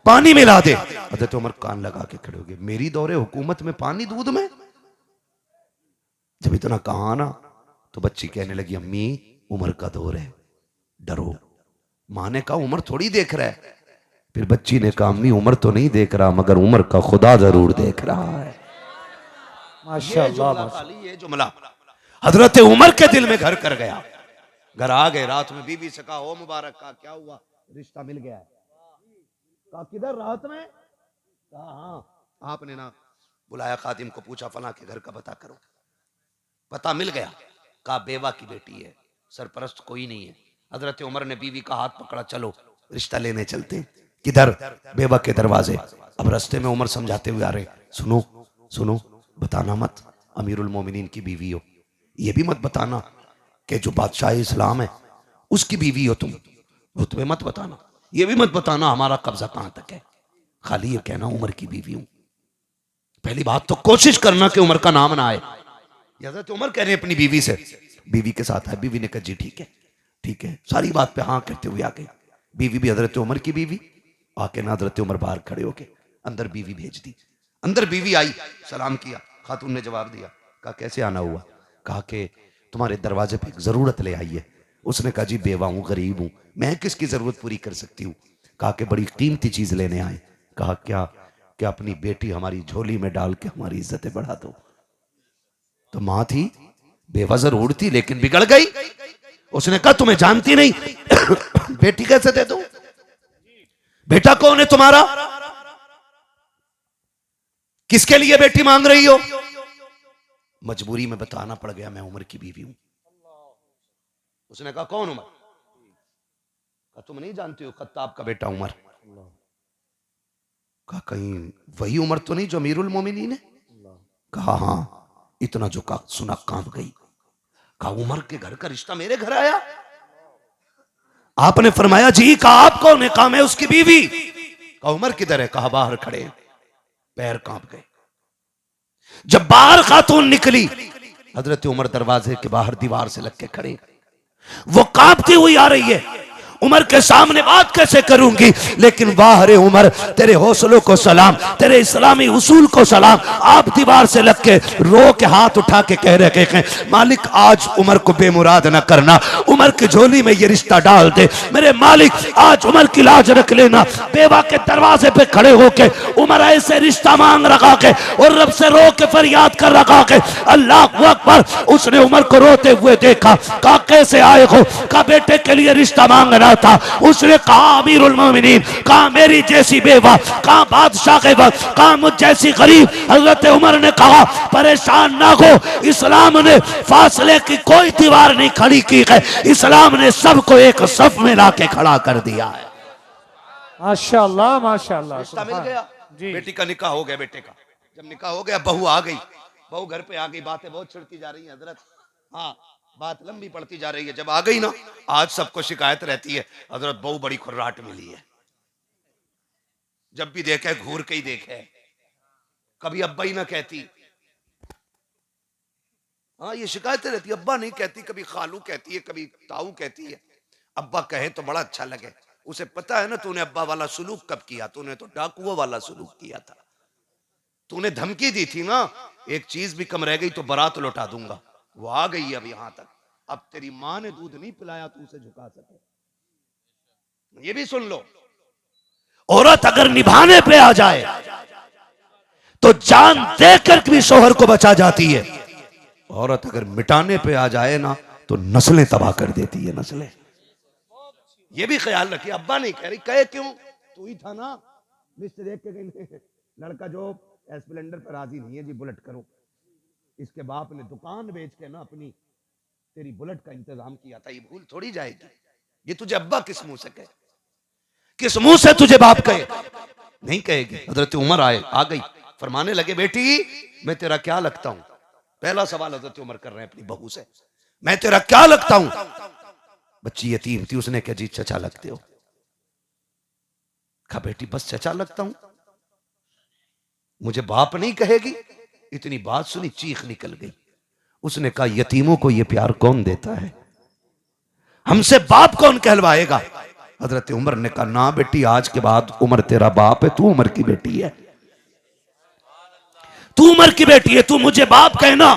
पानी मिला दे। हज़रत उमर कान लगा के खड़े हो गए, मेरी दौरे हुकूमत में पानी दूध में? जब इतना कहा ना तो बच्ची कहने लगी अम्मी उमर का दौर है, डरो। माँ ने कहा उमर थोड़ी देख रहा है। फिर बच्ची ने कहा अम्मी उमर तो नहीं देख रहा, मगर उमर का खुदा जरूर देख रहा है। माशाल्लाह, ये जुमला हजरत उमर के दिल में घर कर गया। घर आ गए, रात में बीवी से कहा ओ मुबारक, का क्या हुआ, रिश्ता मिल गया है? कहा किधर, रात में? कहा हाँ। आपने ना बुलाया, खादिम को पूछा फला के घर का पता करो। पता मिल गया। कहा बेवा की बेटी है, सरपरस्त कोई नहीं है। हजरत उमर ने बीवी का हाथ पकड़ा, चलो रिश्ता लेने चलते। किधर? बेवा के दरवाजे। अब रास्ते में उमर समझाते हुए आ रहे, सुनो सुनो, बताना मत अमीरुल मोमिनीन की बीवी हो, ये भी मत बताना कि जो बादशाह इस्लाम है उसकी बीवी हो तुम, वो तुम्हें मत बताना। ये भी मत बताना हमारा कब्जा कहां तक है, खाली ये कहना उमर की बीवी हूं। पहली बात तो कोशिश करना कि उमर का नाम ना आए। हज़रत उमर कह रहे अपनी बीवी से, बीवी के साथ है। बीवी ने कहा जी ठीक है ठीक है, सारी बात पे हाँ कहते हुए आ गई। बीवी भी हज़रत उमर की बीवी, आके ना हज़रत उमर बाहर खड़े होके अंदर बीवी भेज दी। अंदर बीवी आई, सलाम किया, खातून ने जवाब दिया। कहा कैसे आना हुआ? कहा कि तुम्हारे दरवाजे पे एक जरूरत ले आई है। उसने कहा जी बेवा हूं, गरीब हूं, मैं किसकी जरूरत पूरी कर सकती हूँ? कहा कि बड़ी कीमती चीज लेने आए। कहा क्या? कि अपनी बेटी हमारी झोली में डाल के हमारी इज्जतें बढ़ा दो। तो मां थी, बेवा जरूर थी, लेकिन बिगड़ गई। उसने कहा तुम्हें जानती नहीं बेटी कैसे दे दूं? बेटा कौन है तुम्हारा? किसके लिए बेटी मांग रही हो? मजबूरी में बताना पड़ गया मैं उमर की बीवी हूं। उसने कहा कौन उमर? कहा तुम नहीं जानती हो खत्ताब का बेटा उमर? कहा कहीं वही उमर तो नहीं जो अमीरुल मोमिनीन है? कहा हाँ। इतना झुका, सुना, कांप गई। कहा उमर के घर का रिश्ता मेरे घर आया? आपने फरमाया जी। कहा आप कौन है? कहा मैं उसकी बीवी। कहा उमर किधर है? कहा बाहर खड़े। पैर कांप गए। जब बाहर खातून निकली, हजरत उमर दरवाजे के बाहर दीवार से लग के खड़े। वो कांपती हुई आ रही है। उमर के सामने बात कैसे करूंगी? लेकिन वाह रे उमर, तेरे हौसलों को सलाम, तेरे इस्लामी उसूल को सलाम। आप दीवार से लग के रो के हाथ उठा के कह रहे हैं मालिक आज उमर को बेमुराद न करना, उमर की झोली में ये रिश्ता डाल दे। मेरे मालिक आज उमर की लाज रख लेना। बेवा के दरवाजे पे खड़े होके उमर ऐसे रिश्ता मांग रखा के और रब से रो के फरियाद कर रखा के अल्लाह अकबर। उसने उमर को रोते हुए देखा। कहा कैसे आए हो? कहा बेटे के लिए रिश्ता मांगना था। उसने कहा अमीरुल मोमिनीन, कहा मेरी जैसी बेवा, कहा बादशाह के वक्त, कहा मुझ जैसी गरीब। हजरत उमर ने कहा परेशान ना हो, इस्लाम ने फासले की कोई दीवार नहीं खड़ी की है, इस्लाम ने सबको एक सफ में लाके खड़ा कर दिया है। माशाअल्लाह माशाअल्लाह। रिश्ता मिल गया जी। बेटी का निकाह हो गया। बेटे का जब निकाह हो गया, बहू आ गई। बहू घर पे आ गई। बातें बहुत छिड़ती जा रही हैं हजरत। हाँ, बात लंबी पड़ती जा रही है। जब आ गई ना, आज सबको शिकायत रहती है हजरत बहू बड़ी खुर्राट मिली है। जब भी देखे घूर के ही देखे, कभी अब्बा ही ना कहती। हाँ, ये शिकायतें रहती है। अब्बा नहीं कहती, कभी खालू कहती है, कभी ताऊ कहती है। अब्बा कहे तो बड़ा अच्छा लगे। उसे पता है ना तूने अब्बा वाला सुलूक कब किया? तूने तो डाकुओं वाला सुलूक किया था। तूने धमकी दी थी ना, एक चीज भी कम रह गई तो बारात लौटा दूंगा। वो आ गई अब यहां तक। अब तेरी मां ने दूध नहीं पिलाया तू उसे झुका सके। ये भी सुन लो, औरत अगर निभाने पे आ जाए तो जान देकर भी शोहर को बचा जाती है। औरत अगर मिटाने पे आ जाए ना तो नस्लें तबाह कर देती है, नस्लें। ये भी ख्याल रखिए। अब्बा नहीं कह रही, कहे क्यों? तू ही था ना लिस्ट देख के गई, लड़का जो स्प्लेंडर पर राजी नहीं है जी, बुलेट करो। इसके बाप ने दुकान बेच के ना अपनी तेरी बुलेट का इंतजाम किया था। ये भूल थोड़ी जाएगी। ये तुझे अब्बा किस मुंह से कहे? किस मुंह से तुझे बाप कहे? नहीं कहेगी। हजरत उमर आए, आ गई, फरमाने लगे बेटी मैं तेरा क्या लगता हूं? पहला सवाल हजरत उमर कर रहे हैं अपनी बहू से, मैं तेरा क्या लगता हूं? बच्ची यतीम थी, उसने कहा जी चचा लगते हो। कहा बेटी बस चचा लगता हूं, मुझे बाप नहीं कहेगी? इतनी बात सुनी चीख निकल गई। उसने कहा यतीमों को यह प्यार कौन देता है? हमसे बाप कौन कहलवाएगा? हजरत उमर ने कहा ना बेटी, आज के बाद उमर तेरा बाप है, तू उमर की बेटी है, तू उमर की बेटी है, तू मुझे बाप कहना,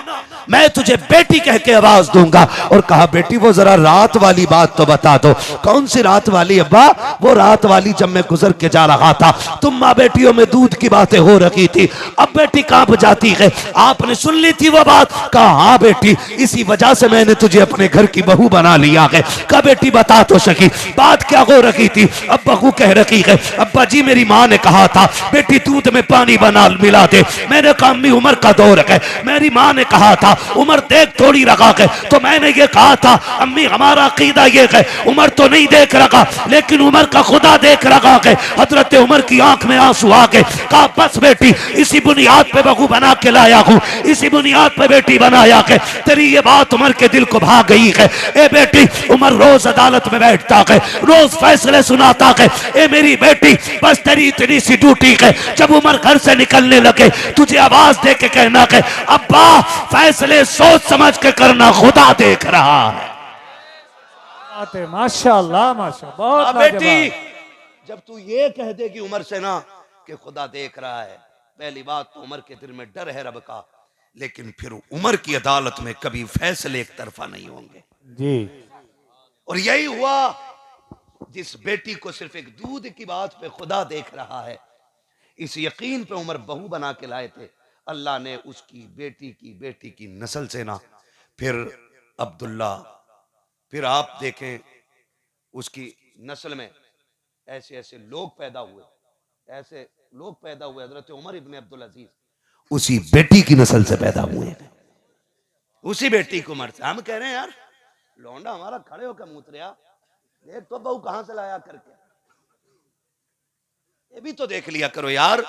मैं तुझे बेटी कह के आवाज दूंगा। और कहा बेटी वो जरा रात वाली बात तो बता दो। कौन सी रात वाली अब्बा? वो रात वाली जब मैं गुजर के जा रहा था, तुम माँ बेटियों में दूध की बातें हो रही थी। अब बेटी कांप जाती है, आपने सुन ली थी वो बात? कहा हाँ बेटी, इसी वजह से मैंने तुझे अपने घर की बहू बना लिया है। कहा बेटी बता तो सकी बात क्या हो रही थी? अब बहू कह रही है अब्बा जी मेरी माँ ने कहा था बेटी दूध में पानी बना मिला दे। मैंने कहा अम्मी उमर का दौर है। मेरी माँ ने कहा था उमर देख थोड़ी रखा है, तो मैंने ये कहा था अम्मी हमारा अकीदा ये है उमर तो नहीं देख रखा लेकिन उमर का खुदा देख रखा है। हजरत उमर की आंख में आंसू आ गए। कहा बस बेटी इसी बुनियाद पे बहू बना के लाया हूँ, इसी बुनियाद पे बेटी बनाया है। तेरी ये बात उमर के दिल को भा गई है। ए बेटी उमर रोज अदालत में बैठता है, रोज फैसले सुनाता है। ए मेरी बेटी बस तेरी इतनी सी ड्यूटी है, जब उमर घर से निकलने लगे तुझे आवाज दे के कहना है अब्बा फैसले सोच समझ के करना, खुदा देख रहा है। माशाअल्लाह माशाअल्लाह, बहुत बेटी जब तू ये कह दे कि उमर से ना कि खुदा देख रहा है, पहली बात तो उमर के दिल में डर है रब का, लेकिन फिर उमर की अदालत में कभी फैसले एक तरफा नहीं होंगे जी। और यही हुआ जिस बेटी को सिर्फ एक दूध की बात पे खुदा देख रहा है, इस यकीन पे उमर बहू बना के लाए थे। अल्लाह ने उसकी बेटी की नस्ल से ना फिर अब्दुल्ला, फिर आप देखें उसकी नस्ल में ऐसे ऐसे लोग पैदा हुए, ऐसे लोग पैदा हुए। हजरत उमर इब्ने अब्दुल अजीज उसी बेटी की नस्ल से पैदा हुए, उसी बेटी को उमर से। हम कह रहे हैं यार लौंडा हमारा खड़े होकर मूत रहा, देख तो बहू कहां से लाया करके, ये भी तो देख लिया करो यार।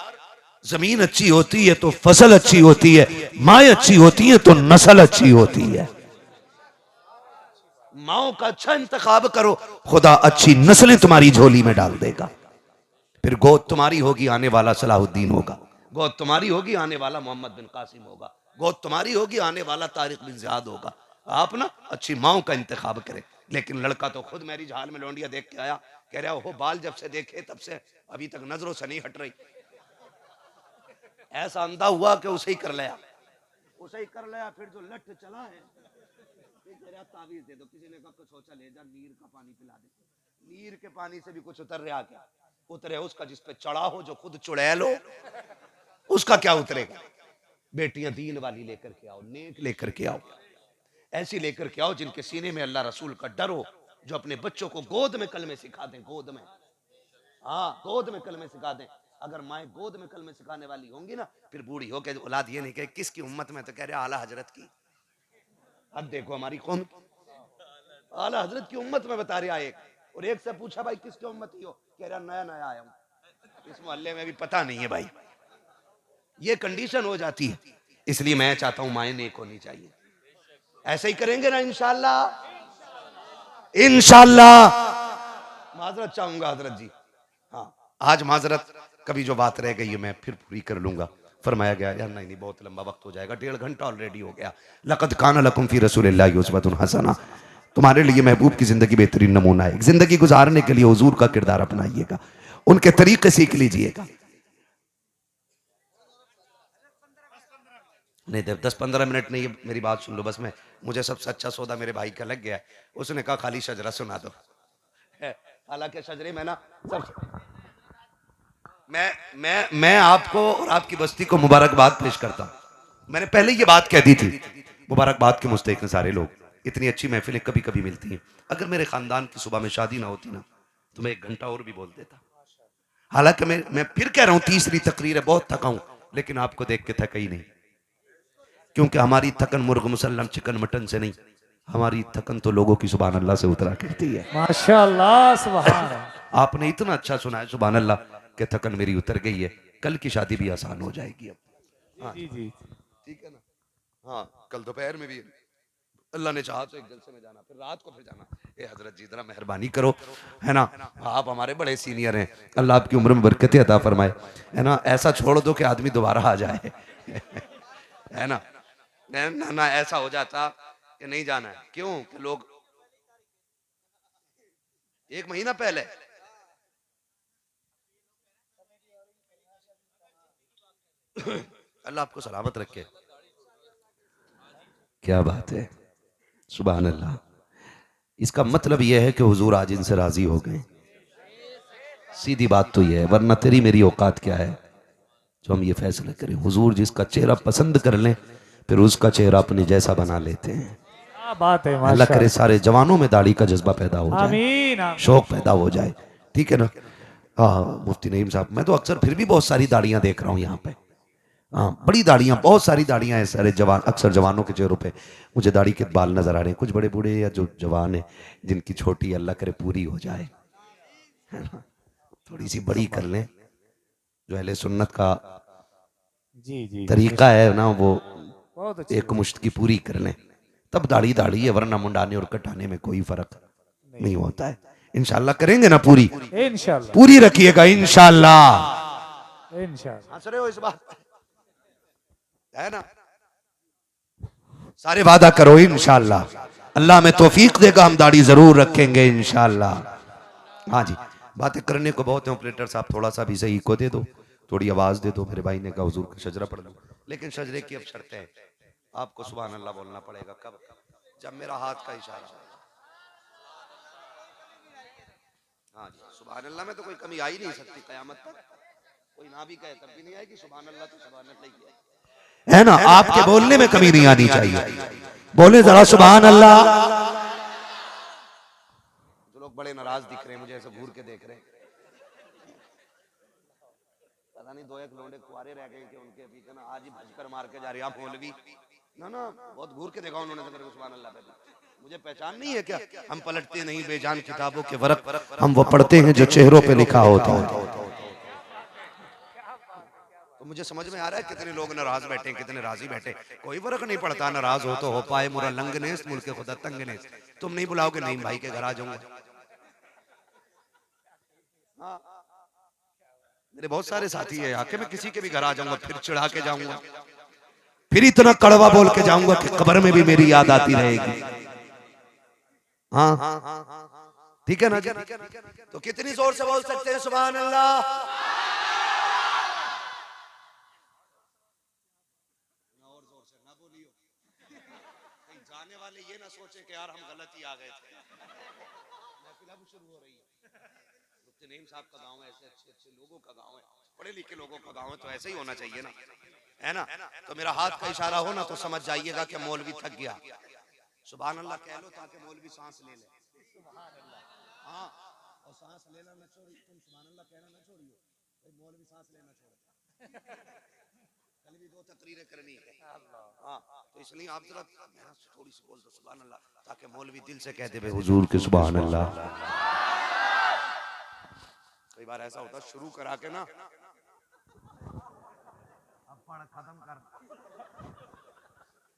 जमीन अच्छी होती है तो फसल अच्छी होती है, माएँ अच्छी होती हैं तो नस्ल अच्छी होती है। माओ का अच्छा इंतखाब करो, खुदा अच्छी नस्लें तुम्हारी झोली में डाल देगा। फिर गोद तुम्हारी होगी, आने वाला सलाहुद्दीन होगा। गोद तुम्हारी होगी, आने वाला मोहम्मद बिन कासिम होगा। गोद तुम्हारी होगी, आने वाला तारिक बिन ज़ियाद होगा। आप ना अच्छी माओ का इंतखाब करें। लेकिन लड़का तो खुद मैरिज हाल में लौंडिया देख के आया, कह रहा हो बाल जब से देखे तब से अभी तक नजरों से नहीं हट रही। ऐसा अंधा हुआ कि उसे ही कर लिया, उसे ही कर लिया। फिर जो लठ चला है, तावीज दे दो। किसी ने कहा कुछ सोचा ले जा, नीर का पानी पिला दे। नीर के पानी से भी कुछ उतर रहा क्या? उतरे उसका जिस पे चढ़ा हो, जो खुद चुड़ैल हो, उसका क्या उतरेगा? बेटियां दीन वाली लेकर के आओ, नेक लेकर के आओ, ऐसी लेकर के आओ जिनके सीने में अल्लाह रसूल का डर हो, जो अपने बच्चों को गोद में कलमे सिखा दें। गोद में, हाँ गोद में कलमे सिखा दें। अगर माए गोद में कलमे सिखाने वाली होंगी ना, फिर बूढ़ी हो के औलाद ये नहीं कहे किसकी उम्मत में, तो कह रहे आला हजरत की। अब देखो हमारी कौम आला हजरत की उम्मत में बता रहा एक, और एक से पूछा भाई किसकी उम्मत ही हो, कह रहा नया नया आया हूं, इस मोहल्ले में भी पता नहीं है भाई। ये कंडीशन हो जाती है। इसलिए मैं चाहता हूं माएँ नेक होनी चाहिए। ऐसे ही करेंगे ना इंशाल्लाह, इंशाल्लाह। माजरत चाहूंगा हजरत जी, हाँ आज माजरत, कभी जो बात रह गई है मैं फिर पूरी कर लूंगा। फरमाया गया यार नहीं नहीं बहुत लंबा वक्त हो जाएगा, 1.5 घंटा ऑलरेडी हो गया। लक़द कान लकुम फी रसूलिल्लाहि उस्वतुन हसना, तुम्हारे लिए महबूब की जिंदगी बेहतरीन नमूना है। जिंदगी गुजारने के लिए हुजूर का किरदार अपनाइएगा, उनके तरीके सीख लीजिएगा। नहीं 10-15 मिनट नहीं, मेरी बात सुन लो बस। मैं मुझे सबसे अच्छा सौदा मेरे भाई का लग गया है। उसने कहा खाली शजरा सुना दो। हालांकि शजरे में ना सब, मैं आपको और आपकी बस्ती को मुबारकबाद पेश करता हूं। मैंने पहले ये बात कह दी थी, मुबारकबाद के मुस्तहिक हैं सारे लोग। इतनी अच्छी महफिलें कभी कभी मिलती हैं। अगर मेरे खानदान की सुबह में शादी ना होती ना, तो मैं 1 घंटा और भी बोल देता। हालांकि मैं फिर कह रहा हूं, तीसरी तकरीर है, बहुत थका हूं, लेकिन आपको देख के थका ही नहीं। क्योंकि हमारी थकन मुर्ग मुसल्लम चिकन मटन से नहीं, हमारी थकन तो लोगों की सुभान अल्लाह से उतरा करती है। माशाअल्लाह, सुभान अल्लाह। आपने इतना अच्छा सुना है सुभान अल्लाह कि थकन मेरी उतर गई है। कल की शादी भी आसान हो जाएगी अब। हाँ जी जी, ठीक है ना। हाँ कल दोपहर में भी अल्लाह ने चाहा तो एक जलसे में जाना, फिर रात को फिर जाना। ए हजरत जी जरा मेहरबानी करो, है ना, आप हमारे बड़े सीनियर हैं, अल्लाह आपकी उम्र में बरकतें अता फरमाए, है ना। ऐसा छोड़ दो कि आदमी दोबारा आ जाए है ना। ना ना ऐसा हो जाता कि नहीं जाना है। क्यों कि लोग 1 महीना पहले अल्लाह आपको सलामत रखे। क्या बात है, सुभान अल्लाह। इसका मतलब यह है कि हुजूर आज इनसे राजी हो गए। सीधी बात तो यह है, वरना तेरी मेरी औकात क्या है जो हम ये फैसला करें। हुजूर जिसका चेहरा पसंद कर लें, फिर उसका चेहरा अपने जैसा बना लेते हैं। क्या बात है, अल्लाह करे माशाअल्लाह। सारे जवानों में दाढ़ी का जज्बा पैदा हो जाए, आमीन आमीन। शौक पैदा हो जाए, ठीक है ना। हाँ मुफ्ती नईम साहब, मैं तो अक्सर फिर भी बहुत सारी दाढ़ियां देख रहा हूँ यहाँ पे। हाँ बड़ी दाढ़ियां, बहुत सारी दाढ़ियां हैं सारे जवान, अक्सर जवानों के चेहरों पे मुझे दाढ़ी के बाल नजर आ रहे हैं। कुछ बड़े बूढ़े या जो जवान है जिनकी छोटी अल्लाह करे पूरी हो जाए, है ना, थोड़ी सी बड़ी कर लें। जो अहले सुन्नत का जी जी, तरीका है ना, वो बहुत अच्छी एक मुश्त की पूरी कर लें, तब दाढ़ी दाढ़ी है, वरना मुंडाने और कटाने में कोई फर्क नहीं होता है। इंशाल्लाह करेंगे ना पूरी, इंशाल्लाह पूरी रखिएगा इंशाल्लाह। इंशाल्लाह। हंस रहे हो इस बात है ना, सारे वादा करो इंशाल्लाह। अल्लाह में तौफीक देगा, हम दाढ़ी जरूर रखेंगे इंशाल्लाह। हाँ जी, बातें करने को बहुत है। ऑपरेटर साहब थोड़ा सा भी सही को दे दो, थोड़ी आवाज दे दो। मेरे भाई ने कहा हुजूर का शजरा पढ़ लो, लेकिन शजरे की अब शर्त है, आपको सुभान अल्लाह बोलना पड़ेगा। कब? जब मेरा हाथ का इशारा हो। हाँ जी, सुभान अल्लाह में तो कोई कमी आ ही नहीं सकती कयामत तक। कोई ना भी कहे तब भी नहीं आएगी सुभान अल्लाह, तो सुभान अल्लाह ही है ना। आपके बोलने में कमी नहीं आनी चाहिए। बोले जरा सुभान अल्लाह। जो लोग बड़े नाराज दिख रहे हैं, मुझे ऐसे घूर के देख रहे हैं, पता नहीं 2-1 लोंडे कुआरे रह गए कि उनके पीछे ना आज ही भजकर मार के जा रहे हैं। आप मौलवी ना ना बहुत घूर के देखा उन्होंने तो मेरे को सुभान अल्लाह पे। मुझे पहचान नहीं है क्या? हम पलटते नहीं बेजान किताबों के वरक, हम वो पढ़ते हैं जो चेहरों पे लिखा होता है। तो मुझे समझ में आ रहा है कितने लोग नाराज बैठे, कितने राजी बैठे, कोई फर्क नहीं पड़ता। नाराज हो तो हो पाए मुरा लंगनेस मुल्क खुदा तंगनेस। तुम नहीं बुलाओगे नहीं भाई के घर आ जाऊंगा। हाँ। मेरे बहुत सारे साथी है आके, मैं किसी के भी घर आ जाऊंगा, फिर चिढ़ा के जाऊंगा, फिर इतना कड़वा बोल के जाऊंगा कि कब्र में भी मेरी याद आती रहेगी। हाँ ठीक है ना जी? तो कितनी जोर से बोल सकते हैं सुभान अल्लाह? जाने वाले ये ना सोचे कि यार हम गलत ही आ गए थे। महफिल अब शुरू हो रही है। मुफ्ती नईम साहब का गांव है, ऐसे अच्छे अच्छे लोगों का गांव है, पढ़े लिखे लोगों का गांव है, तो ऐसे ही होना चाहिए ना, है ना? तो मेरा हाथ का इशारा हो ना तो समझ जाइएगा कि मौलवी थक गया। सुभान अल्लाह कह लो ताकि मौलवी सांस ले ले। हाँ, और सांस लेना ना छोड़िए, तुम सुभान अल्लाह कहना ना छोड़िए, मौलवी सांस लेना छोड़ता। कल भी 2 तकरीरें करनी है। हाँ, तो इसलिए आप जरा थोड़ी सी बोल दो सुभान अल्लाह, ताकि मौलवी दिल से कहते हुए हुजूर के सुभान अल्लाह। कई बार ऐसा होता शुरू करा के ना, अब पढ़ खत्म कर,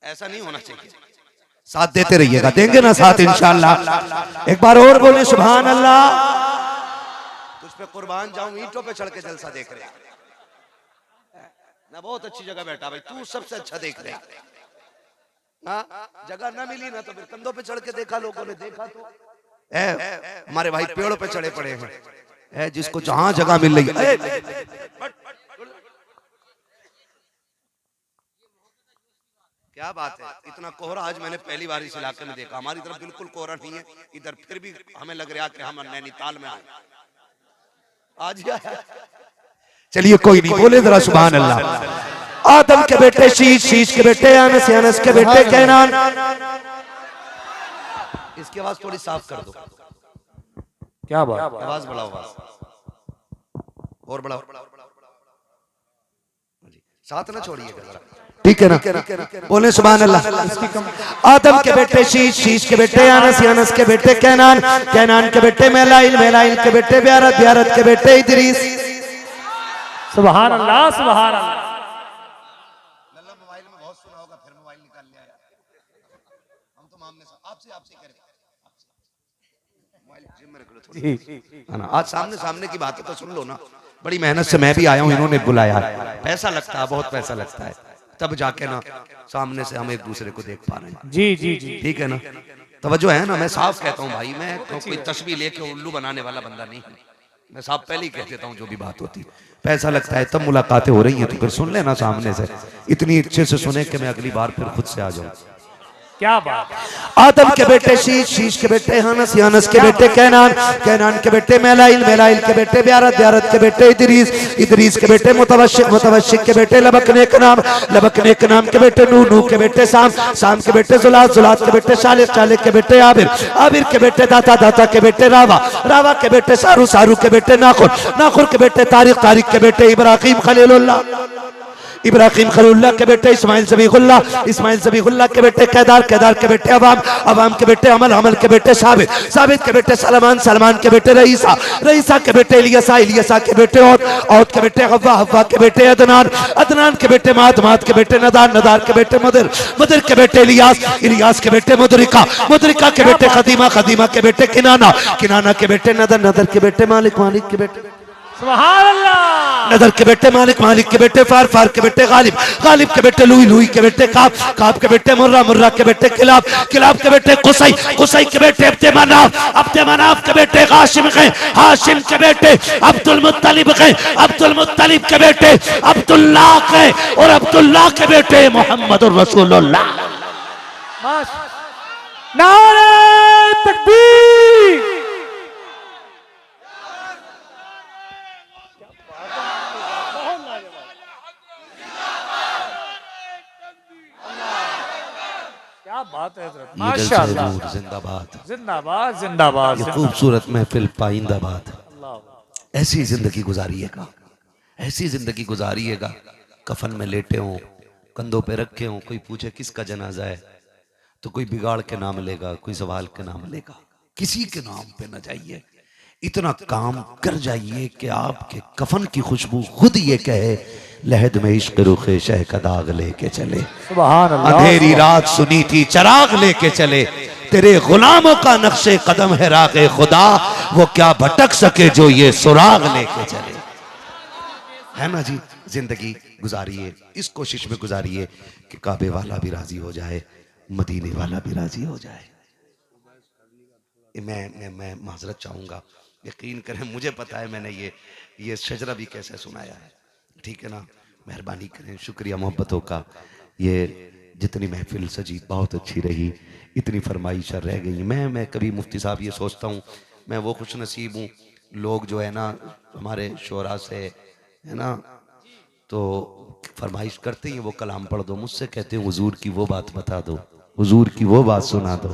ऐसा नहीं होना चाहिए। साथ देते रहिएगा, देंगे ना साथ इंशाअल्लाह। एक बार और बोले सुभान अल्लाह। तुझ पे कुर्बान जाऊं, ईंटों पे चढ़ के जलसा देख रहे ना, बहुत अच्छी जगह बैठा भाई, तू सबसे अच्छा देख रहे। हाँ, जगह ना मिली ना तो फिर कंधों पे चढ़ के देखा, लोगों ने देखा तो हमारे भाई पेड़ों पे चढ़े पड़े हैं, जिसको जहां जगह मिल रही है। क्या बात है, इतना कोहरा आज मैंने पहली बार इस इलाके में देखा। हमारी तरफ बिल्कुल कोहरा नहीं है इधर, फिर भी हमें लग रहा है कि हम नैनीताल में आए आज। चलिए कोई नहीं, बोले जरा सुभान अल्लाह। आदम के बेटे शीश, शीश के बेटे अनस, अनस के बेटे कैनान। इसकी आवाज थोड़ी साफ कर दो। क्या बात, आवाज बढ़ाओ, और बढ़ाओ, साथ ना छोड़िएगा जरा, ठीक है ना? बोले सुभान अल्लाह। आदम के बेटे शीश, शीश के बेटे अनस, अनस के बेटे कैनान, कैनान के बेटे मेलाइल, मेलाइल के बेटे ब्यारत, ब्यारत के बेटे इदरीस। सुभान अल्लाह, सुभान अल्लाह। मोबाइल में बहुत सुना होगा, फिर मोबाइल निकाल लिया यार। हम तो मामले आपसे आपसे करें, मोबाइल जिम में रख लो थोड़ी, है ना? आज सामने सामने की बातें तो सुन लो ना। बड़ी मेहनत से मैं भी आया हूँ, इन्होंने बुलाया, पैसा लगता है, बहुत पैसा लगता है, तब जाके ना सामने से हम एक दूसरे को देख पा रहे हैं। जी जी जी, ठीक है ना? तवज्जो है ना? मैं साफ कहता हूँ भाई, मैं कोई तस्वीर लेके उल्लू बनाने वाला बंदा नहीं हूँ। मैं साफ पहले ही कह देता हूँ जो भी बात होती है। पैसा लगता है तब मुलाकातें हो रही हैं, तो फिर सुन लेना सामने से, इतनी अच्छे से सुने कि मैं अगली बार फिर खुद से आ जाऊँ। क्या बात। आदम के बेटे शीश, शीश के बेटे हनस, हनस के बेटे कैनान, कैनान के बेटे मेलाइल, मेलाइल के बेटे ब्यारत, ब्यारत के बेटे इदरीस, इदरीस के बेटे मुतवशिक, मुतवशिक के बेटे लबकने के नाम, लबकने के नाम के बेटे नूह, नूह के बेटे साम, साम के बेटे जुलात, जुलात के बेटे शालिक, शालिक के बेटे आबिर, आबिर के बेटे दाता, दाता के बेटे रावा, रावा के बेटे सारू, सारू के बेटे नाखुर, नाखुर के बेटे तारिक, तारिक के बेटे इब्राहिम खलीलुल्लाह, इब्राहिम खलीलुल्लाह के बेटे इस्माइल ज़बीहुल्लाह, इस्माइल ज़बीहुल्लाह के बेटे केदार, केदार के बेटे अवाम, अवाम के बेटे अमल, अमल के बेटे साबित, साबित के बेटे सलमान, सलमान के बेटे रईसा, रईसा के बेटे इलियसा, इलियसा के बेटे औद के बेटे हव्वा, हव्वा के बेटे अदनान, अदनान के बेटे मात, मात के बेटे नदार, नदार के बेटे मुदर, मुदर के बेटे इलियास, इलियास के बेटे मुदरिका, मुदरिका के बेटे खदीमा, खदीमा के बेटे किनाना, किनाना के बेटे नदर, नदर के बेटे मालिक, मालिक के बेटे सुभान अल्लाह। नदर के बेटे मालिक, मालिक के बेटे फार, फार के बेटे गालिब, गालिब के बेटे लुई, लुई के बेटे काब, काब के बेटे मुर्रा, मुर्रा के बेटे किलाब, किलाब के बेटे कुसई, कुसई के बेटे अब्दे मनाफ, अब्दे मनाफ के बेटे हाशिम के, हाशिम के बेटे अब्दुल मुत्तलिब के, अब्दुल मुत्तलिब के बेटे अब्दुल्लाह के, और अब्दुल्लाह के बेटे मोहम्मदुर रसूलुल्लाह। नारे तकबीर। क्या बात है हज़रत, माशाअल्लाह, जिंदाबाद, जिंदाबाद, जिंदाबाद, ये खूबसूरत महफिल पाइंदाबाद। ऐसी जिंदगी गुजारिएगा, ऐसी जिंदगी गुजारिएगा, कफन में लेटे हों, कंधों पे रखे हों, कोई पूछे किसका जनाजा है तो कोई बिगाड़ के नाम लेगा, कोई सवाल के नाम लेगा, किसी के नाम पे न जाइए। इतना काम कर जाइए कि आपके कफन की खुशबू खुद ये कहे, लहद में इश्क रुखे शह का दाग लेके चले। सुभान अल्लाह। अंधेरी रात सुनी थी चिराग लेके चले, तेरे गुलामों का नक्शे कदम है रागे खुदा, वो क्या भटक सके जो ये सुराग लेके चले। है ना जी, जिंदगी गुजारिए, इस कोशिश में गुजारिए कि काबे वाला भी राजी हो जाए, मदीने वाला भी राजी हो जाए। मैं माजरत चाहूंगा, यकीन करें मुझे पता है मैंने ये शजरा भी कैसे सुनाया है, ठीक है ना। मेहरबानी करें, शुक्रिया मोहब्बतों का। ये जितनी महफिल सजी बहुत अच्छी रही, इतनी फरमाइशें रह गई। मैं कभी मुफ्ती साहब ये सोचता हूँ, मैं वो खुश नसीब हूँ, लोग जो है ना हमारे शोरा से है ना, तो फरमाइश करते हैं वो कलाम पढ़ दो, मुझसे कहते हैं हुजूर की वो बात बता दो, हुजूर की वो बात सुना दो,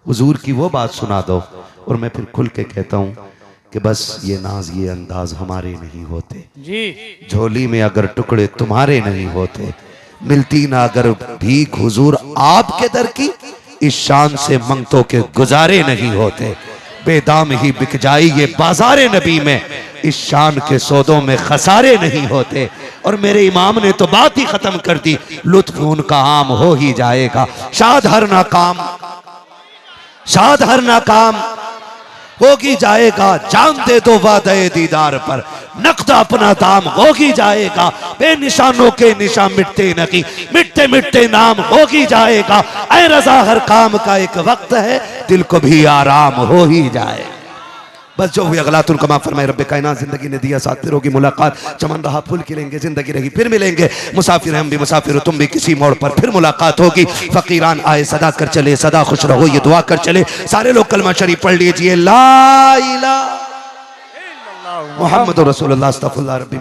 हुजूर की वो बात सुना दो। और मैं फिर खुल के कहता हूँ कि बस ये नाज ये अंदाज हमारे नहीं होते जी, झोली में अगर टुकड़े तुम्हारे नहीं होते, मिलती ना अगर भीख हुजूर आपके दर की, इस शान से मंगतों के गुजारे नहीं होते। बेदाम ही बिक जाई ये बाजारे नबी में, इस शान के सौदों में खसारे नहीं होते। और मेरे इमाम ने तो बात ही खत्म कर दी, लुत्फ उनका आम हो ही जाएगा। शाद हर नाकाम, शाद हर नाकाम होगी जाएगा, जान दे दो वादे दीदार पर, नकद अपना दाम होगी जाएगा। बेनिशानों के निशान मिटते नहीं, मिटते मिटते नाम होगी जाएगा। ऐ रजा हर काम का एक वक्त है, दिल को भी आराम हो ही जाए। बस जो हुई अगला तुम कमा फरमाए रब्बे कायनात, जिंदगी ने दिया साथ फिरों की मुलाकात, चमन रहा फूल खिलेंगे, जिंदगी रही फिर मिलेंगे। मुसाफिर हम भी मुसाफिर हो, तुम भी किसी मोड़ पर फिर मुलाकात होगी। फकीरान आए सदा कर चले, सदा खुश रहो ये दुआ कर चले। सारे लोग कलमा शरीफ पढ़ लीजिए, ला इलाहा इल्लल्लाह मुहम्मदुर रसूलुल्लाह अस्तगफिरुल्लाह रब्बी।